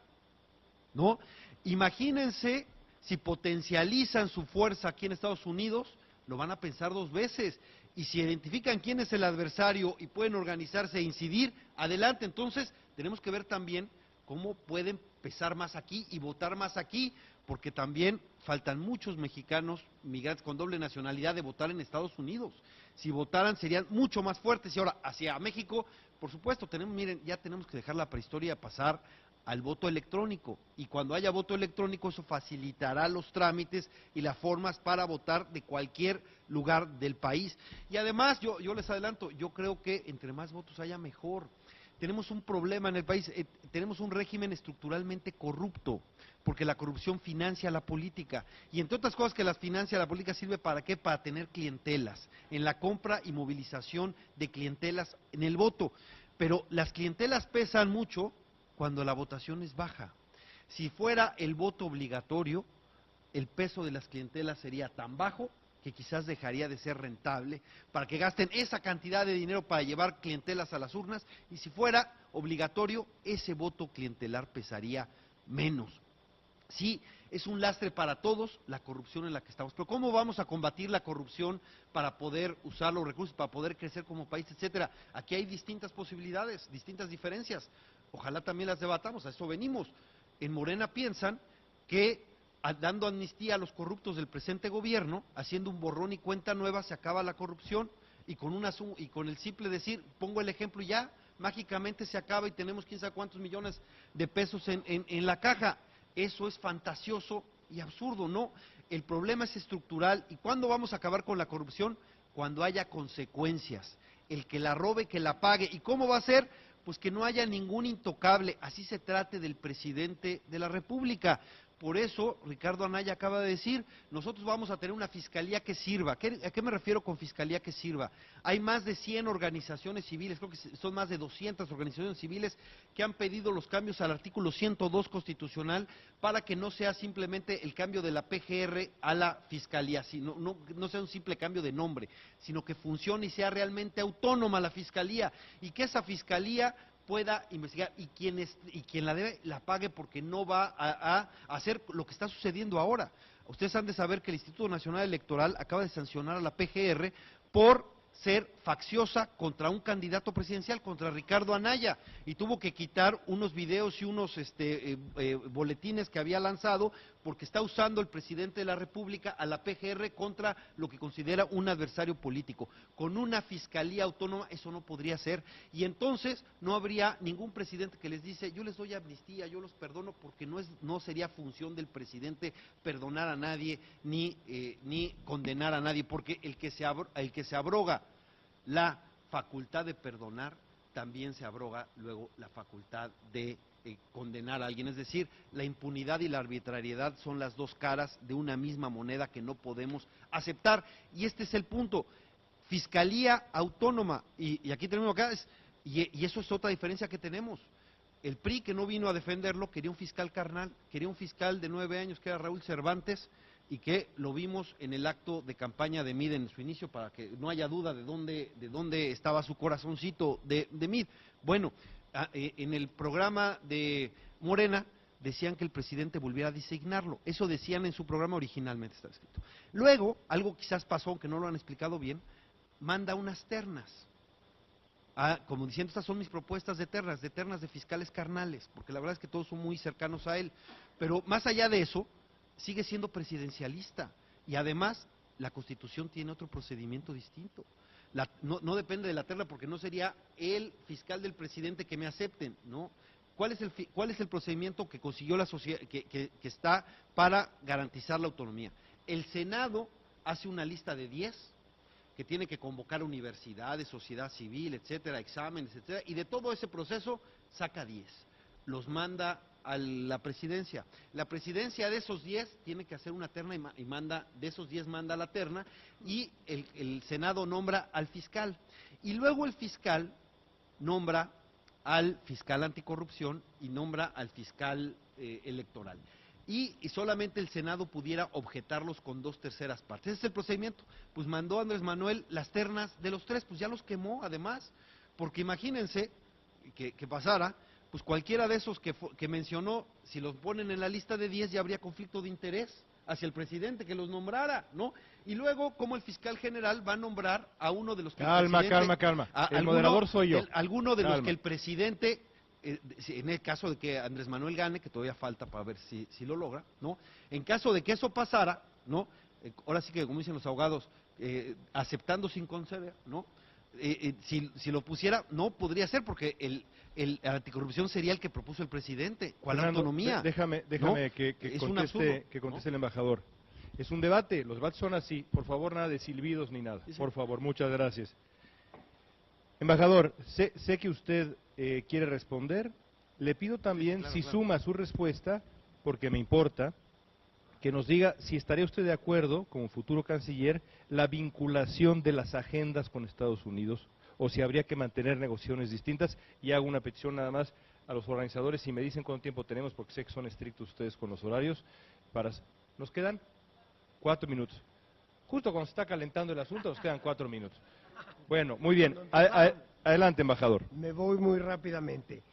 C: ¿no? Imagínense si potencializan su fuerza aquí en Estados Unidos, lo van a pensar dos veces. Y si identifican quién es el adversario y pueden organizarse e incidir, adelante. Entonces, tenemos que ver también cómo pueden pesar más aquí y votar más aquí, porque también faltan muchos mexicanos migrantes con doble nacionalidad de votar en Estados Unidos. Si votaran serían mucho más fuertes. Y ahora, hacia México, por supuesto, miren, ya tenemos que dejar la prehistoria pasar al voto electrónico, y cuando haya voto electrónico eso facilitará los trámites y las formas para votar de cualquier lugar del país. Y además, yo les adelanto, yo creo que entre más votos haya mejor. Tenemos un problema en el país, tenemos un régimen estructuralmente corrupto, porque la corrupción financia la política, y entre otras cosas que las financia la política sirve ¿para qué? Para tener clientelas, en la compra y movilización de clientelas en el voto, pero las clientelas pesan mucho cuando la votación es baja. Si fuera el voto obligatorio, el peso de las clientelas sería tan bajo que quizás dejaría de ser rentable para que gasten esa cantidad de dinero para llevar clientelas a las urnas, y si fuera obligatorio, ese voto clientelar pesaría menos. Sí, es un lastre para todos la corrupción en la que estamos, pero ¿cómo vamos a combatir la corrupción para poder usar los recursos, para poder crecer como país, etcétera? Aquí hay distintas posibilidades, distintas diferencias, ojalá también las debatamos, a eso venimos. En Morena piensan que dando amnistía a los corruptos del presente gobierno, haciendo un borrón y cuenta nueva, se acaba la corrupción, y con el simple decir, pongo el ejemplo y ya, mágicamente se acaba y tenemos quién sabe cuántos millones de pesos en la caja. Eso es fantasioso y absurdo, ¿no? El problema es estructural. ¿Y cuándo vamos a acabar con la corrupción? Cuando haya consecuencias. El que la robe, que la pague. ¿Y cómo va a ser? Pues que no haya ningún intocable, así se trate del presidente de la República. Por eso, Ricardo Anaya acaba de decir, nosotros vamos a tener una fiscalía que sirva. ¿A qué me refiero con fiscalía que sirva? Hay más de 100 organizaciones civiles, creo que son más de 200 organizaciones civiles que han pedido los cambios al artículo 102 constitucional para que no sea simplemente el cambio de la PGR a la fiscalía, no sea un simple cambio de nombre, sino que funcione y sea realmente autónoma la fiscalía, y que esa fiscalía pueda investigar, y quien la debe la pague, porque no va a hacer lo que está sucediendo ahora. Ustedes han de saber que el Instituto Nacional Electoral acaba de sancionar a la PGR por ser facciosa contra un candidato presidencial, contra Ricardo Anaya, y tuvo que quitar unos videos y unos boletines que había lanzado, porque está usando el presidente de la República a la PGR contra lo que considera un adversario político. Con una fiscalía autónoma eso no podría ser, y entonces no habría ningún presidente que les dice, yo les doy amnistía, yo los perdono, porque no sería función del presidente perdonar a nadie ni condenar a nadie, porque el que se abroga la facultad de perdonar, también se abroga luego la facultad de condenar a alguien. Es decir, la impunidad y la arbitrariedad son las dos caras de una misma moneda que no podemos aceptar. Y este es el punto, fiscalía autónoma, y aquí tenemos acá, y eso es otra diferencia que tenemos. El PRI, que no vino a defenderlo, quería un fiscal carnal, quería un fiscal de 9 años que era Raúl Cervantes, y que lo vimos en el acto de campaña de Mid en su inicio, para que no haya duda de dónde estaba su corazoncito de Mid. Bueno, en el programa de Morena decían que el presidente volviera a designarlo. Eso decían en su programa, originalmente estaba escrito. Luego, algo quizás pasó, aunque no lo han explicado bien, manda unas ternas. Como diciendo, estas son mis propuestas de ternas de fiscales carnales, porque la verdad es que todos son muy cercanos a él. Pero más allá de eso, sigue siendo presidencialista. Y además, la Constitución tiene otro procedimiento distinto. No depende de la terna, porque no sería el fiscal del presidente que me acepten, ¿no? ¿Cuál es el procedimiento que consiguió la sociedad, que está para garantizar la autonomía? El Senado hace una lista de 10 que tiene que convocar universidades, sociedad civil, etcétera, exámenes, etcétera, y de todo ese proceso saca 10. Los manda a la presidencia. La presidencia de esos 10 tiene que hacer una terna y manda, de esos 10 manda la terna, y el Senado nombra al fiscal. Y luego el fiscal nombra al fiscal anticorrupción y nombra al fiscal electoral. Y solamente el Senado pudiera objetarlos con 2/3 partes. Ese es el procedimiento. Pues mandó Andrés Manuel las ternas de los 3, pues ya los quemó además, porque imagínense que pasara, pues cualquiera de esos que mencionó, si los ponen en la lista de 10 ya habría conflicto de interés hacia el presidente que los nombrara, ¿no? Y luego, como el fiscal general va a nombrar a uno de los que
A: calma. El moderador soy yo.
C: Alguno de los que el presidente, en el caso de que Andrés Manuel gane, que todavía falta para ver si lo logra, ¿no? En caso de que eso pasara, ¿no? Ahora sí que, como dicen los abogados, aceptando sin conceder, ¿no? Si lo pusiera, no podría ser, porque el anticorrupción sería el que propuso el presidente. ¿Cuál
A: Fernando,
C: autonomía?
A: Déjame
C: ¿no?
A: que
C: Es un absurdo,
A: conteste el embajador. Es un debate, los debates son así. Por favor, nada de silbidos ni nada.
C: Sí, sí.
A: Por favor, muchas gracias. Embajador, sé que usted quiere responder. Le pido también,
C: claro,
A: si
C: claro.
A: suma su respuesta, porque me importa, que nos diga si estaría usted de acuerdo, como futuro canciller, la vinculación de las agendas con Estados Unidos, o si habría que mantener negociaciones distintas. Y hago una petición nada más a los organizadores, si me dicen cuánto tiempo tenemos, porque sé que son estrictos ustedes con los horarios. Nos quedan 4 minutos. Justo cuando se está calentando el asunto, nos quedan 4 minutos. Bueno, muy bien. Adelante, embajador.
B: Me voy muy rápidamente.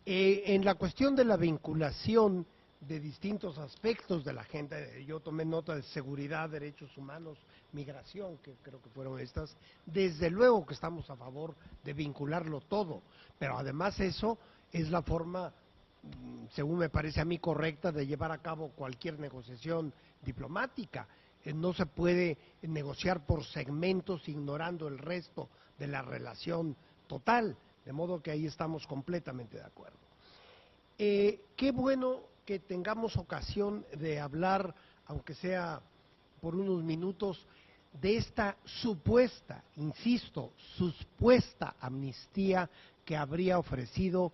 B: En la cuestión de la vinculación de distintos aspectos de la agenda, yo tomé nota de seguridad, derechos humanos, migración, que creo que fueron estas. Desde luego que estamos a favor de vincularlo todo, pero además eso es la forma, según me parece a mí, correcta de llevar a cabo cualquier negociación diplomática. No se puede negociar por segmentos ignorando el resto de la relación total, de modo que ahí estamos completamente de acuerdo. Qué bueno que tengamos ocasión de hablar, aunque sea por unos minutos, de esta supuesta, insisto, supuesta amnistía que habría ofrecido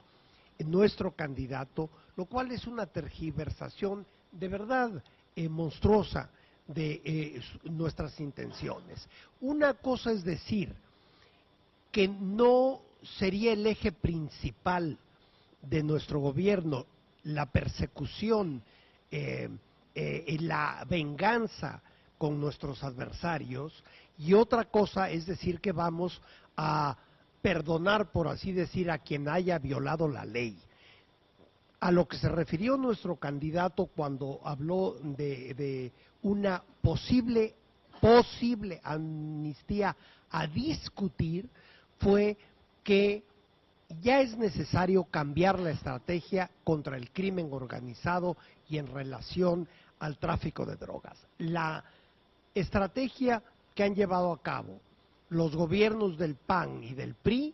B: nuestro candidato, lo cual es una tergiversación de verdad monstruosa de nuestras intenciones. Una cosa es decir que no sería el eje principal de nuestro gobierno la persecución y la venganza con nuestros adversarios, y otra cosa es decir que vamos a perdonar, por así decir, a quien haya violado la ley. A lo que se refirió nuestro candidato cuando habló de una posible amnistía a discutir fue que ya es necesario cambiar la estrategia contra el crimen organizado y en relación al tráfico de drogas. La estrategia que han llevado a cabo los gobiernos del PAN y del PRI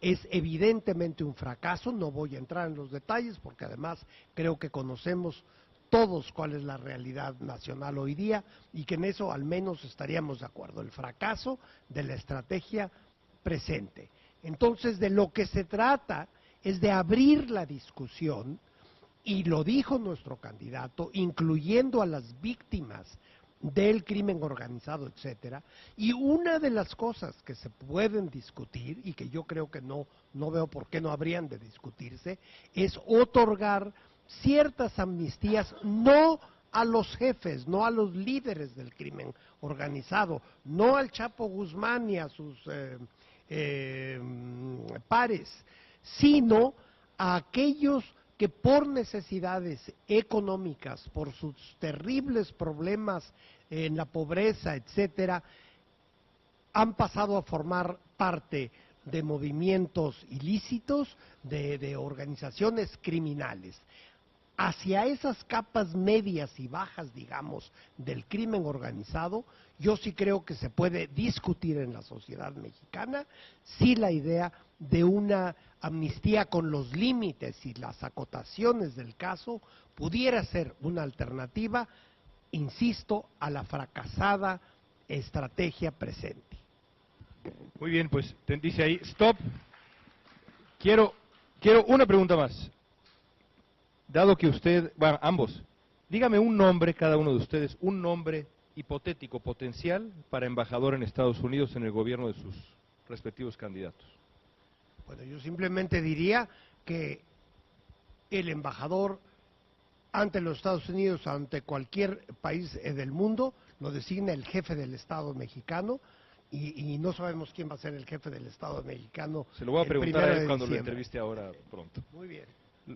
B: es evidentemente un fracaso. No voy a entrar en los detalles porque además creo que conocemos todos cuál es la realidad nacional hoy día y que en eso al menos estaríamos de acuerdo. El fracaso de la estrategia presente. Entonces, de lo que se trata es de abrir la discusión, y lo dijo nuestro candidato, incluyendo a las víctimas del crimen organizado, etcétera, y una de las cosas que se pueden discutir, y que yo creo que no veo por qué no habrían de discutirse, es otorgar ciertas amnistías, no a los jefes, no a los líderes del crimen organizado, no al Chapo Guzmán ni a sus pares, sino a aquellos que por necesidades económicas, por sus terribles problemas en la pobreza, etcétera, han pasado a formar parte de movimientos ilícitos, de organizaciones criminales. Hacia esas capas medias y bajas, digamos, del crimen organizado, yo sí creo que se puede discutir en la sociedad mexicana si la idea de una amnistía con los límites y las acotaciones del caso pudiera ser una alternativa, insisto, a la fracasada estrategia presente.
A: Muy bien, pues dice ahí, stop. Quiero una pregunta más. Dado que usted, bueno, ambos, dígame un nombre, cada uno de ustedes, un nombre hipotético, potencial, para embajador en Estados Unidos en el gobierno de sus respectivos candidatos.
B: Bueno, yo simplemente diría que el embajador ante los Estados Unidos, ante cualquier país del mundo, lo designa el jefe del Estado mexicano, y no sabemos quién va a ser el jefe del Estado mexicano.
A: Se lo voy a preguntar a él cuando lo
B: diciembre.
A: entreviste ahora pronto.
B: Muy bien.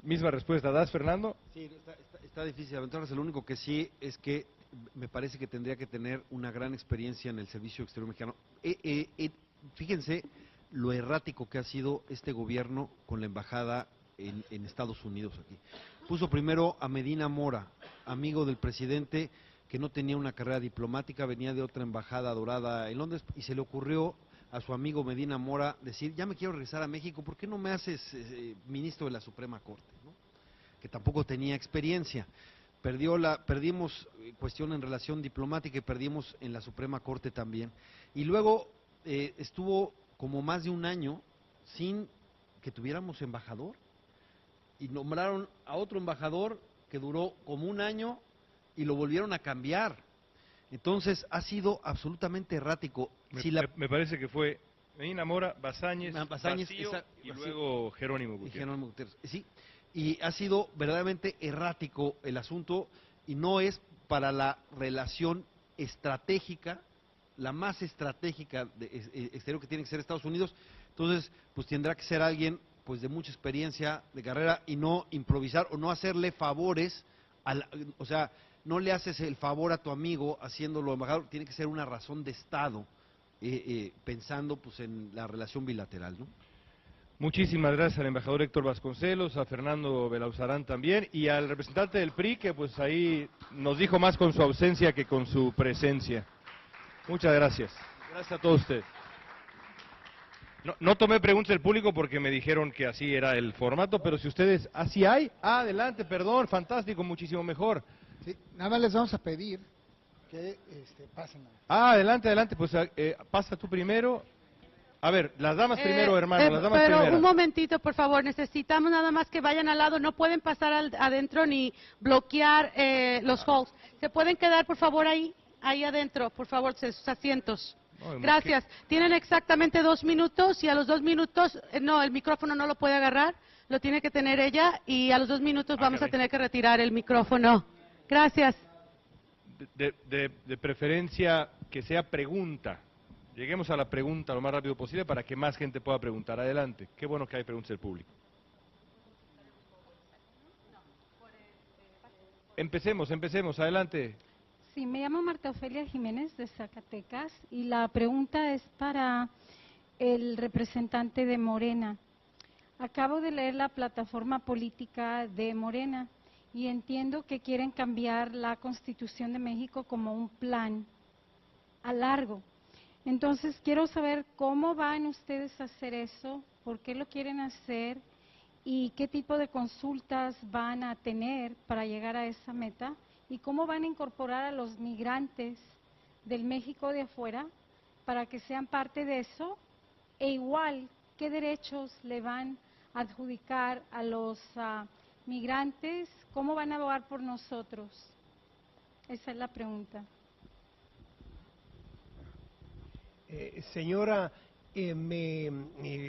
A: Misma respuesta, ¿das, Fernando?
C: Sí, está difícil aventarse. Lo único que sí es que me parece que tendría que tener una gran experiencia en el servicio exterior mexicano. Fíjense lo errático que ha sido este gobierno con la embajada en Estados Unidos aquí. Puso primero a Medina Mora, amigo del presidente, que no tenía una carrera diplomática, venía de otra embajada dorada en Londres, y se le ocurrió a su amigo Medina Mora decir, ya me quiero regresar a México, ¿por qué no me haces ministro de la Suprema Corte? ¿No? Que tampoco tenía experiencia. Perdimos cuestión en relación diplomática y perdimos en la Suprema Corte también. Y luego estuvo como más de un año sin que tuviéramos embajador, y nombraron a otro embajador que duró como un año y lo volvieron a cambiar. Entonces ha sido absolutamente errático.
A: Me parece que fue Medina Mora, Basáñez,
C: Vacío,
A: y luego Jerónimo Gutiérrez.
C: Sí, y ha sido verdaderamente errático el asunto, y no es para la relación estratégica, la más estratégica exterior que tiene que ser Estados Unidos. Entonces, pues tendrá que ser alguien pues de mucha experiencia, de carrera, y no improvisar o no hacerle favores, o sea, no le haces el favor a tu amigo haciéndolo embajador, tiene que ser una razón de Estado, pensando pues en la relación bilateral, ¿no?
A: Muchísimas gracias al embajador Héctor Vasconcelos, a Fernando Belauzarán también, y al representante del PRI, que pues ahí nos dijo más con su ausencia que con su presencia. Muchas gracias. Gracias a todos ustedes. No tomé preguntas del público porque me dijeron que así era el formato, pero si ustedes, así hay, adelante, perdón, fantástico, muchísimo mejor.
D: Sí, nada más les vamos a pedir que pasen.
A: Adelante, pues pasa tú primero. A ver, las damas primero, hermano, las damas
E: pero
A: primero.
E: Un momentito, por favor, necesitamos nada más que vayan al lado, no pueden pasar adentro ni bloquear los halls. ¿Se pueden quedar, por favor, ahí adentro, por favor, sus asientos? Gracias. Tienen exactamente 2 minutos, y a los 2 minutos, no, el micrófono no lo puede agarrar, lo tiene que tener ella, y a los 2 minutos vamos a tener que retirar el micrófono. Gracias.
A: De preferencia que sea pregunta. Lleguemos a la pregunta lo más rápido posible para que más gente pueda preguntar. Adelante. Qué bueno que hay preguntas del público. Empecemos. Adelante.
F: Sí, me llamo Marta Ofelia Jiménez de Zacatecas, y la pregunta es para el representante de Morena. Acabo de leer la plataforma política de Morena y entiendo que quieren cambiar la Constitución de México como un plan a largo. Entonces, quiero saber cómo van ustedes a hacer eso, por qué lo quieren hacer y qué tipo de consultas van a tener para llegar a esa meta, y cómo van a incorporar a los migrantes del México de afuera para que sean parte de eso, e igual, qué derechos le van a adjudicar a los migrantes, cómo van a abogar por nosotros. Esa es la pregunta.
B: Señora, me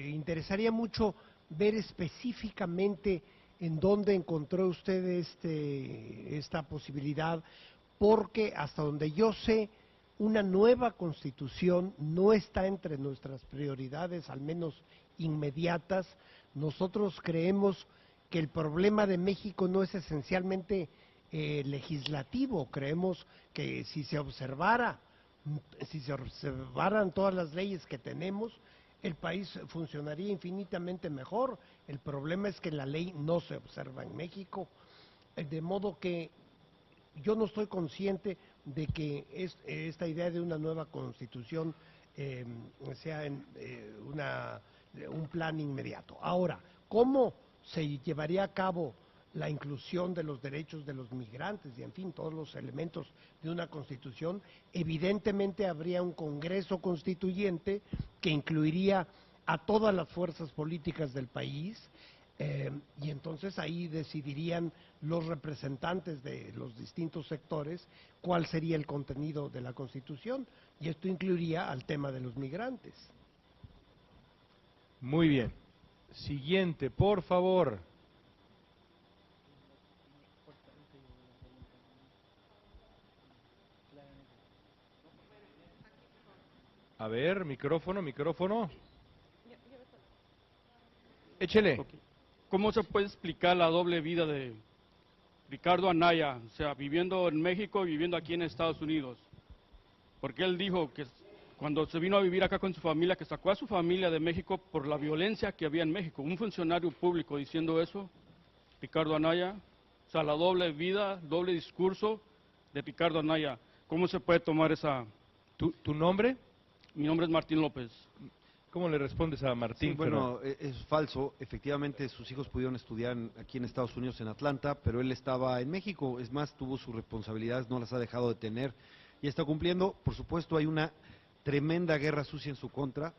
B: interesaría mucho ver específicamente en dónde encontró usted esta posibilidad, porque hasta donde yo sé, una nueva constitución no está entre nuestras prioridades, al menos inmediatas. Nosotros creemos que el problema de México no es esencialmente legislativo. Creemos que si se observaran todas las leyes que tenemos, el país funcionaría infinitamente mejor. El problema es que la ley no se observa en México, de modo que yo no estoy consciente de que esta idea de una nueva constitución sea un plan inmediato. Ahora, ¿cómo se llevaría a cabo la inclusión de los derechos de los migrantes y, en fin, todos los elementos de una constitución? Evidentemente habría un Congreso Constituyente que incluiría a todas las fuerzas políticas del país, y entonces ahí decidirían los representantes de los distintos sectores cuál sería el contenido de la Constitución, y esto incluiría al tema de los migrantes.
A: Muy bien. Siguiente, por favor. A ver, micrófono. Échele.
G: Okay. ¿Cómo se puede explicar la doble vida de Ricardo Anaya, o sea, viviendo en México y viviendo aquí en Estados Unidos? Porque él dijo que cuando se vino a vivir acá con su familia, que sacó a su familia de México por la violencia que había en México. Un funcionario público diciendo eso, Ricardo Anaya, o sea, la doble vida, doble discurso de Ricardo Anaya. ¿Cómo se puede tomar esa...?
A: ¿Tu nombre?
G: Mi nombre es Martín López.
A: ¿Cómo le respondes a Martín?
C: Sí, bueno, es falso. Efectivamente, sus hijos pudieron estudiar aquí en Estados Unidos, en Atlanta, pero él estaba en México. Es más, tuvo sus responsabilidades, no las ha dejado de tener y está cumpliendo. Por supuesto, hay una tremenda guerra sucia en su contra,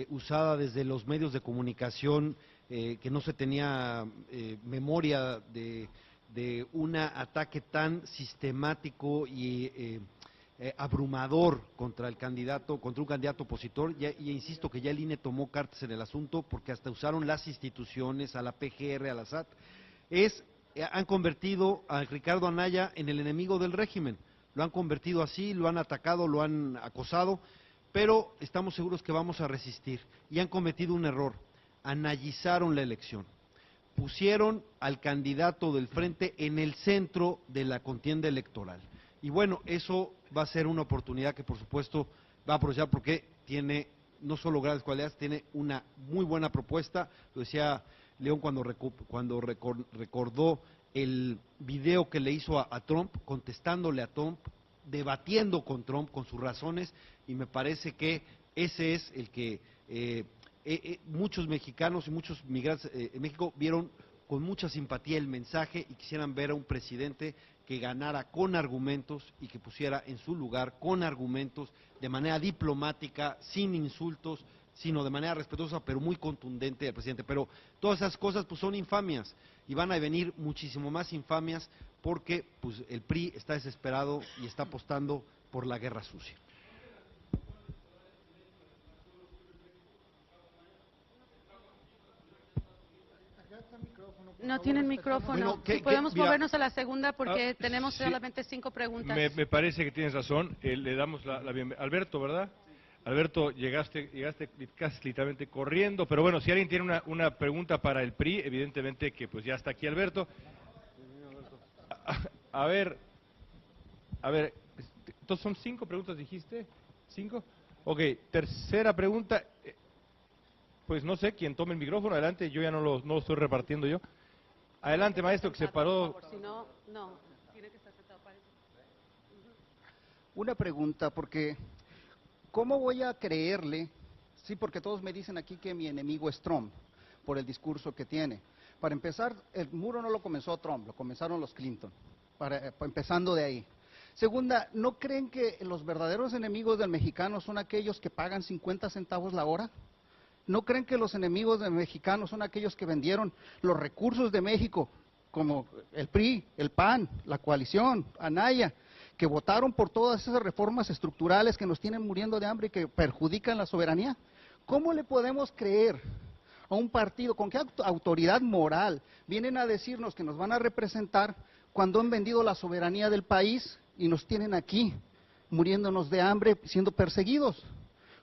C: usada desde los medios de comunicación, que no se tenía memoria de un ataque tan sistemático y abrumador contra un candidato opositor, y insisto que ya el INE tomó cartas en el asunto porque hasta usaron las instituciones, a la PGR, a la SAT, han convertido a Ricardo Anaya en el enemigo del régimen, lo han convertido así, lo han atacado, lo han acosado, pero estamos seguros que vamos a resistir, y han cometido un error, anayizaron la elección, pusieron al candidato del frente en el centro de la contienda electoral. Y bueno, eso va a ser una oportunidad que por supuesto va a aprovechar porque tiene no solo grandes cualidades, tiene una muy buena propuesta. Lo decía León cuando recordó el video que le hizo a Trump, contestándole a Trump, debatiendo con Trump, con sus razones, y me parece que ese es el que muchos mexicanos y muchos migrantes en México vieron con mucha simpatía el mensaje y quisieran ver a un presidente que ganara con argumentos y que pusiera en su lugar con argumentos, de manera diplomática, sin insultos, sino de manera respetuosa, pero muy contundente al presidente. Pero todas esas cosas pues son infamias, y van a venir muchísimo más infamias porque pues el PRI está desesperado y está apostando por la guerra sucia.
E: No tienen micrófono.
C: Bueno,
E: podemos
C: mira,
E: movernos a la segunda porque tenemos
A: sí,
E: solamente 5 preguntas.
A: Me parece que tienes razón. Le damos la bienvenida. Alberto, ¿verdad? Alberto, llegaste casi literalmente corriendo, pero bueno, si alguien tiene una pregunta para el PRI, evidentemente que pues ya está aquí Alberto. A ver, entonces son 5 preguntas, dijiste, 5. Ok, tercera pregunta, pues no sé, quién tome el micrófono, adelante, yo ya no lo estoy repartiendo yo. Adelante, maestro, que se paró.
E: Si no, tiene que estar sentado para eso.
D: Una pregunta, porque ¿cómo voy a creerle? Sí, porque todos me dicen aquí que mi enemigo es Trump, por el discurso que tiene. Para empezar, el muro no lo comenzó Trump, lo comenzaron los Clinton, empezando de ahí. Segunda, ¿no creen que los verdaderos enemigos del mexicano son aquellos que pagan 50 centavos la hora? ¿No creen que los enemigos del mexicano son aquellos que vendieron los recursos de México, como el PRI, el PAN, la coalición, Anaya, que votaron por todas esas reformas estructurales que nos tienen muriendo de hambre y que perjudican la soberanía? ¿Cómo le podemos creer a un partido, con qué autoridad moral vienen a decirnos que nos van a representar cuando han vendido la soberanía del país y nos tienen aquí muriéndonos de hambre, siendo perseguidos?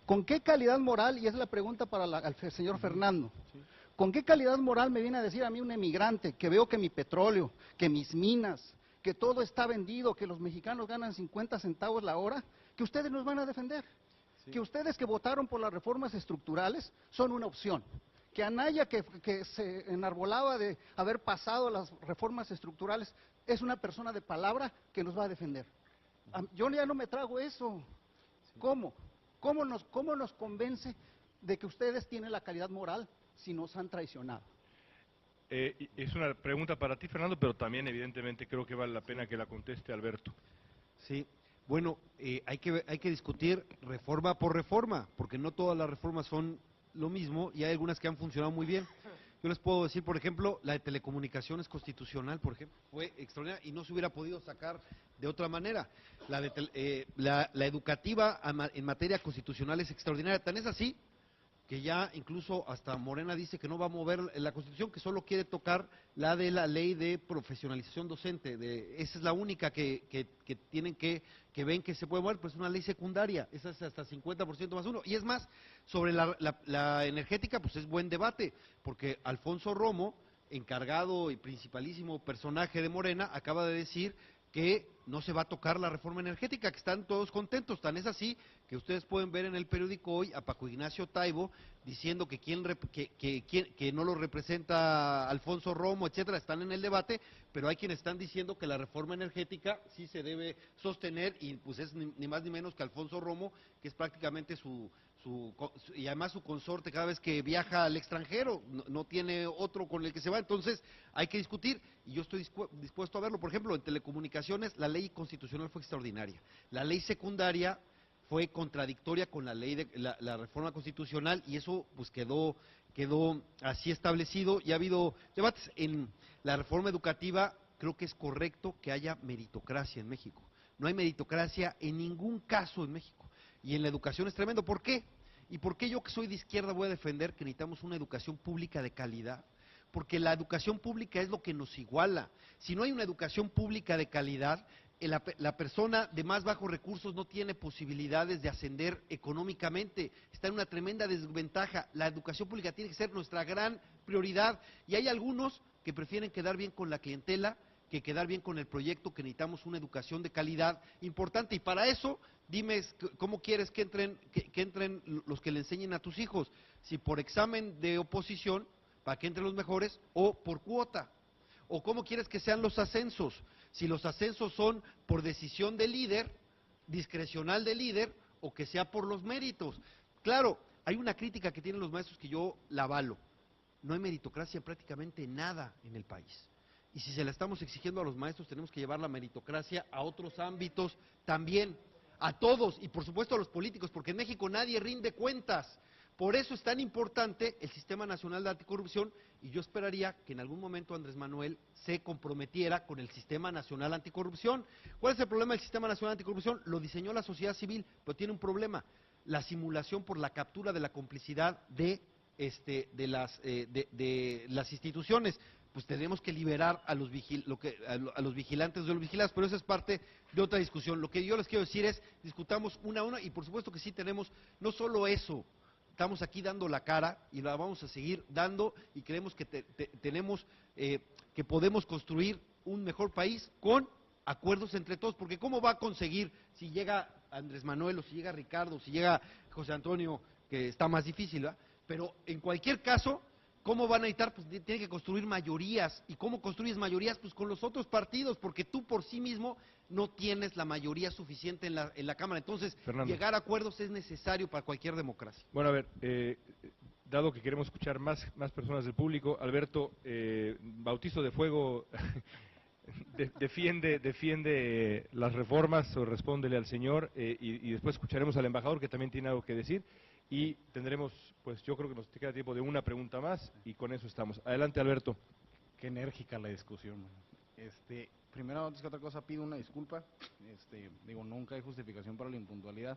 D: ¿Con qué calidad moral? Y es la pregunta para el señor Fernando. ¿Con qué calidad moral me viene a decir a mí un emigrante que veo que mi petróleo, que mis minas, que todo está vendido, que los mexicanos ganan 50 centavos la hora, que ustedes nos van a defender? Sí. Que ustedes que votaron por las reformas estructurales son una opción. Que Anaya, que se enarbolaba de haber pasado las reformas estructurales, es una persona de palabra que nos va a defender. Yo ya no me trago eso. ¿Cómo? ¿Cómo nos convence de que ustedes tienen la calidad moral si nos han traicionado?
A: Es una pregunta para ti, Fernando, pero también evidentemente creo que vale la pena que la conteste Alberto.
C: Sí, bueno, hay que discutir reforma por reforma, porque no todas las reformas son lo mismo y hay algunas que han funcionado muy bien. Yo les puedo decir, por ejemplo, la de telecomunicaciones constitucional, por ejemplo, fue extraordinaria y no se hubiera podido sacar de otra manera. La educativa en materia constitucional es extraordinaria, tan es así que ya incluso hasta Morena dice que no va a mover la Constitución, que solo quiere tocar la de la ley de profesionalización docente. Esa es la única que tienen que ven que se puede mover, pues es una ley secundaria, esa es hasta 50% más uno. Y es más, sobre la energética, pues es buen debate, porque Alfonso Romo, encargado y principalísimo personaje de Morena, acaba de decir que no se va a tocar la reforma energética, que están todos contentos. Tan es así que ustedes pueden ver en el periódico hoy a Paco Ignacio Taibo diciendo que no lo representa Alfonso Romo, etcétera, están en el debate, pero hay quienes están diciendo que la reforma energética sí se debe sostener, y pues es ni más ni menos que Alfonso Romo, que es prácticamente y además su consorte cada vez que viaja al extranjero, no tiene otro con el que se va. Entonces hay que discutir, y yo estoy dispuesto a verlo. Por ejemplo, en telecomunicaciones la ley constitucional fue extraordinaria, la ley secundaria fue contradictoria con la ley de la reforma constitucional, y eso pues quedó así establecido, y ha habido debates. En la reforma educativa creo que es correcto que haya meritocracia en México. No hay meritocracia en ningún caso en México. Y en la educación es tremendo. ¿Por qué? ¿Y por qué yo, que soy de izquierda, voy a defender que necesitamos una educación pública de calidad? Porque la educación pública es lo que nos iguala. Si no hay una educación pública de calidad, la persona de más bajos recursos no tiene posibilidades de ascender económicamente, está en una tremenda desventaja. La educación pública tiene que ser nuestra gran prioridad, y hay algunos que prefieren quedar bien con la clientela que quedar bien con el proyecto, que necesitamos una educación de calidad importante, y para eso dime cómo quieres que entren los que le enseñen a tus hijos, si por examen de oposición para que entren los mejores, o por cuota, o cómo quieres que sean los ascensos, si los ascensos son por decisión del líder, discrecional del líder, o que sea por los méritos. Claro, hay una crítica que tienen los maestros que yo la avalo: no hay meritocracia prácticamente nada en el país. Y si se la estamos exigiendo a los maestros, tenemos que llevar la meritocracia a otros ámbitos también, a todos, y por supuesto a los políticos, porque en México nadie rinde cuentas. Por eso es tan importante el Sistema Nacional de Anticorrupción, y yo esperaría que en algún momento Andrés Manuel se comprometiera con el Sistema Nacional Anticorrupción. ¿Cuál es el problema del Sistema Nacional Anticorrupción? Lo diseñó la sociedad civil, pero tiene un problema: la simulación por la captura de la complicidad de las instituciones. Pues tenemos que liberar a los vigilantes de los vigilados, pero eso es parte de otra discusión. Lo que yo les quiero decir es, discutamos una a una, y por supuesto que sí tenemos, no solo eso, estamos aquí dando la cara y la vamos a seguir dando, y creemos que tenemos que podemos construir un mejor país con acuerdos entre todos, porque ¿cómo va a conseguir si llega Andrés Manuel, o si llega Ricardo, o si llega José Antonio, que está más difícil, ¿verdad? Pero en cualquier caso, ¿cómo van a necesitar? Pues tiene que construir mayorías. ¿Y cómo construyes mayorías? Pues con los otros partidos, porque tú por sí mismo no tienes la mayoría suficiente en la Cámara. Entonces,
A: Fernando,
C: llegar a acuerdos es necesario para cualquier democracia.
A: Bueno, a ver, dado que queremos escuchar más personas del público, Alberto, Bautizo de Fuego defiende las reformas, o respóndele al señor, y después escucharemos al embajador, que también tiene algo que decir. Y tendremos, pues yo creo que nos queda tiempo de una pregunta más, y con eso estamos. Adelante, Alberto.
H: Qué enérgica la discusión. Primero, antes que otra cosa, pido una disculpa. Nunca hay justificación para la impuntualidad.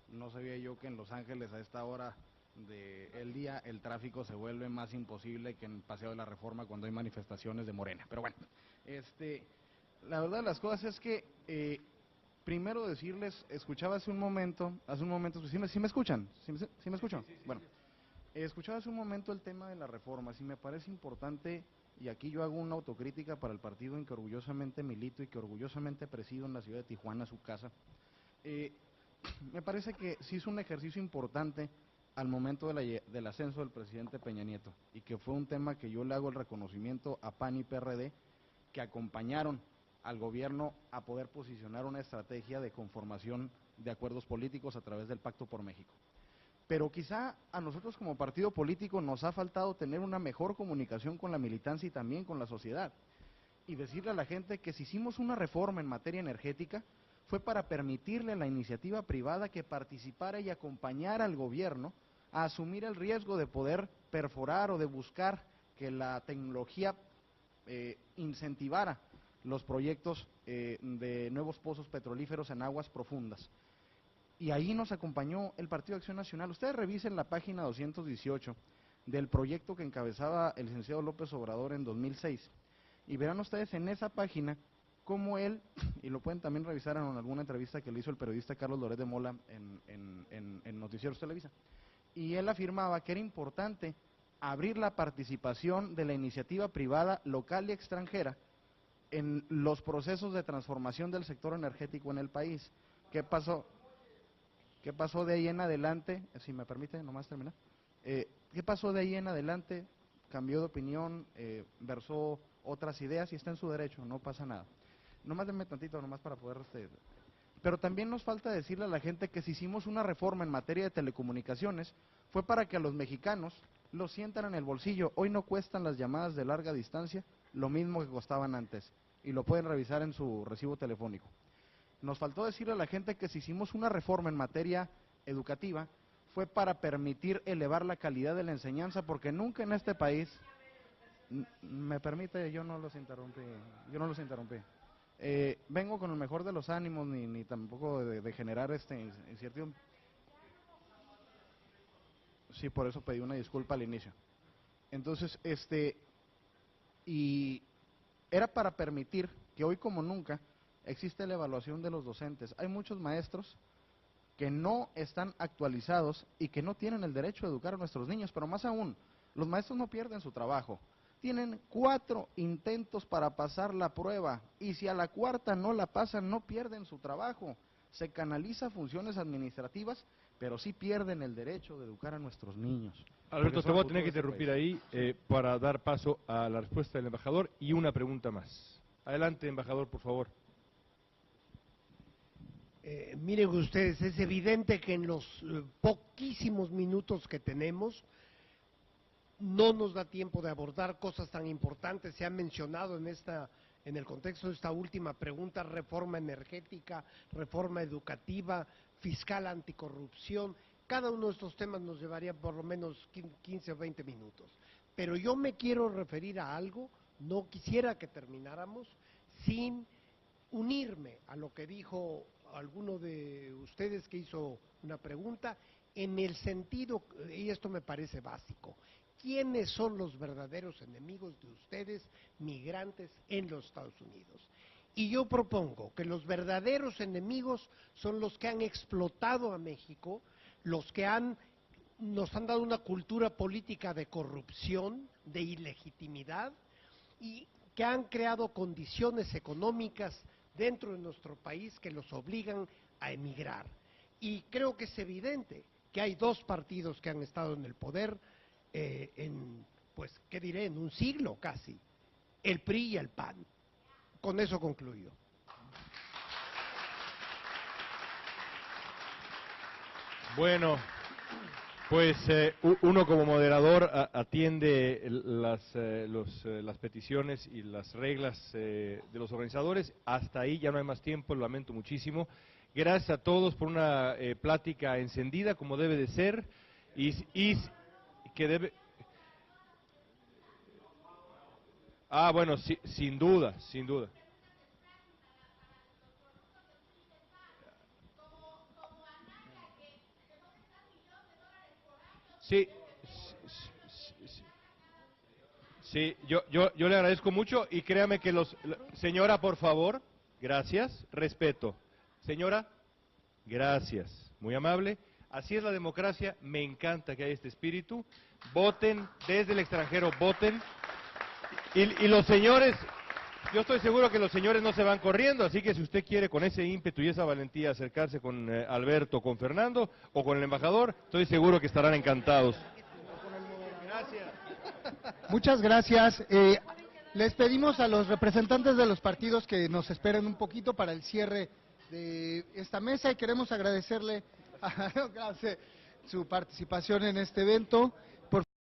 H: No sabía yo que en Los Ángeles a esta hora del día el tráfico se vuelve más imposible que en Paseo de la Reforma cuando hay manifestaciones de Morena. Pero bueno, la verdad de las cosas es que primero decirles, escuchaba hace un momento, ¿sí me escuchan? ¿Sí me escuchan? Bueno, Escuchaba hace un momento el tema de las reformas y me parece importante, y aquí yo hago una autocrítica para el partido en que orgullosamente milito y que orgullosamente presido en la ciudad de Tijuana, su casa. Me parece que sí es un ejercicio importante al momento del ascenso del presidente Peña Nieto, y que fue un tema que yo le hago el reconocimiento a PAN y PRD, que acompañaron al gobierno a poder posicionar una estrategia de conformación de acuerdos políticos a través del Pacto por México. Pero quizá a nosotros como partido político nos ha faltado tener una mejor comunicación con la militancia y también con la sociedad, y decirle a la gente que si hicimos una reforma en materia energética fue para permitirle a la iniciativa privada que participara y acompañara al gobierno a asumir el riesgo de poder perforar o de buscar que la tecnología incentivara los proyectos de nuevos pozos petrolíferos en aguas profundas. Y ahí nos acompañó el Partido Acción Nacional. Ustedes revisen la página 218 del proyecto que encabezaba el licenciado López Obrador en 2006, y verán ustedes en esa página cómo él, y lo pueden también revisar en alguna entrevista que le hizo el periodista Carlos Loret de Mola en Noticieros Televisa, y él afirmaba que era importante abrir la participación de la iniciativa privada local y extranjera en los procesos de transformación del sector energético en el país. ¿Qué pasó? ¿Qué pasó de ahí en adelante? Si me permite nomás terminar. ¿Qué pasó de ahí en adelante? Cambió de opinión, versó otras ideas y está en su derecho, no pasa nada. Nomás denme tantito, nomás para poder... Pero también nos falta decirle a la gente que si hicimos una reforma en materia de telecomunicaciones fue para que a los mexicanos lo sientan en el bolsillo. Hoy no cuestan las llamadas de larga distancia lo mismo que costaban antes, y lo pueden revisar en su recibo telefónico. Nos faltó decirle a la gente que si hicimos una reforma en materia educativa fue para permitir elevar la calidad de la enseñanza, porque nunca en este país... Me permite, yo no los interrumpí. Vengo con el mejor de los ánimos, ni tampoco de generar incertidumbre. Sí, por eso pedí una disculpa al inicio. Entonces, y era para permitir que hoy como nunca existe la evaluación de los docentes. Hay muchos maestros que no están actualizados y que no tienen el derecho a educar a nuestros niños, pero más aún, los maestros no pierden su trabajo. Tienen 4 intentos para pasar la prueba, y si a la cuarta no la pasan, no pierden su trabajo. Se canaliza funciones administrativas, pero sí pierden el derecho de educar a nuestros niños.
A: Alberto, te voy a tener que interrumpir ahí para dar paso a la respuesta del embajador y una pregunta más. Adelante, embajador, por favor.
B: Miren ustedes, es evidente que en los poquísimos minutos que tenemos no nos da tiempo de abordar cosas tan importantes. Se han mencionado en el contexto de esta última pregunta: reforma energética, reforma educativa, fiscal, anticorrupción. Cada uno de estos temas nos llevaría por lo menos 15 o 20 minutos. Pero yo me quiero referir a algo, no quisiera que termináramos sin unirme a lo que dijo alguno de ustedes que hizo una pregunta, en el sentido, y esto me parece básico: ¿quiénes son los verdaderos enemigos de ustedes, migrantes en los Estados Unidos? Y yo propongo que los verdaderos enemigos son los que han explotado a México, los que nos han dado una cultura política de corrupción, de ilegitimidad, y que han creado condiciones económicas dentro de nuestro país que los obligan a emigrar. Y creo que es evidente que hay 2 partidos que han estado en el poder pues, ¿qué diré?, en un siglo casi: el PRI y el PAN. Con eso concluyo.
A: Bueno, pues uno como moderador atiende las peticiones y las reglas de los organizadores. Hasta ahí ya no hay más tiempo, lo lamento muchísimo. Gracias a todos por una plática encendida, como debe de ser, y que debe... bueno, sí, sin duda. Sí, yo le agradezco mucho, y créame que señora, por favor, gracias, respeto. Señora, gracias, muy amable. Así es la democracia, me encanta que haya este espíritu. Voten, desde el extranjero, voten. Y los señores, yo estoy seguro que los señores no se van corriendo, así que si usted quiere con ese ímpetu y esa valentía acercarse con Alberto, con Fernando o con el embajador, estoy seguro que estarán encantados.
I: Muchas gracias. Les pedimos a los representantes de los partidos que nos esperen un poquito para el cierre de esta mesa y queremos agradecerle a su participación en este evento.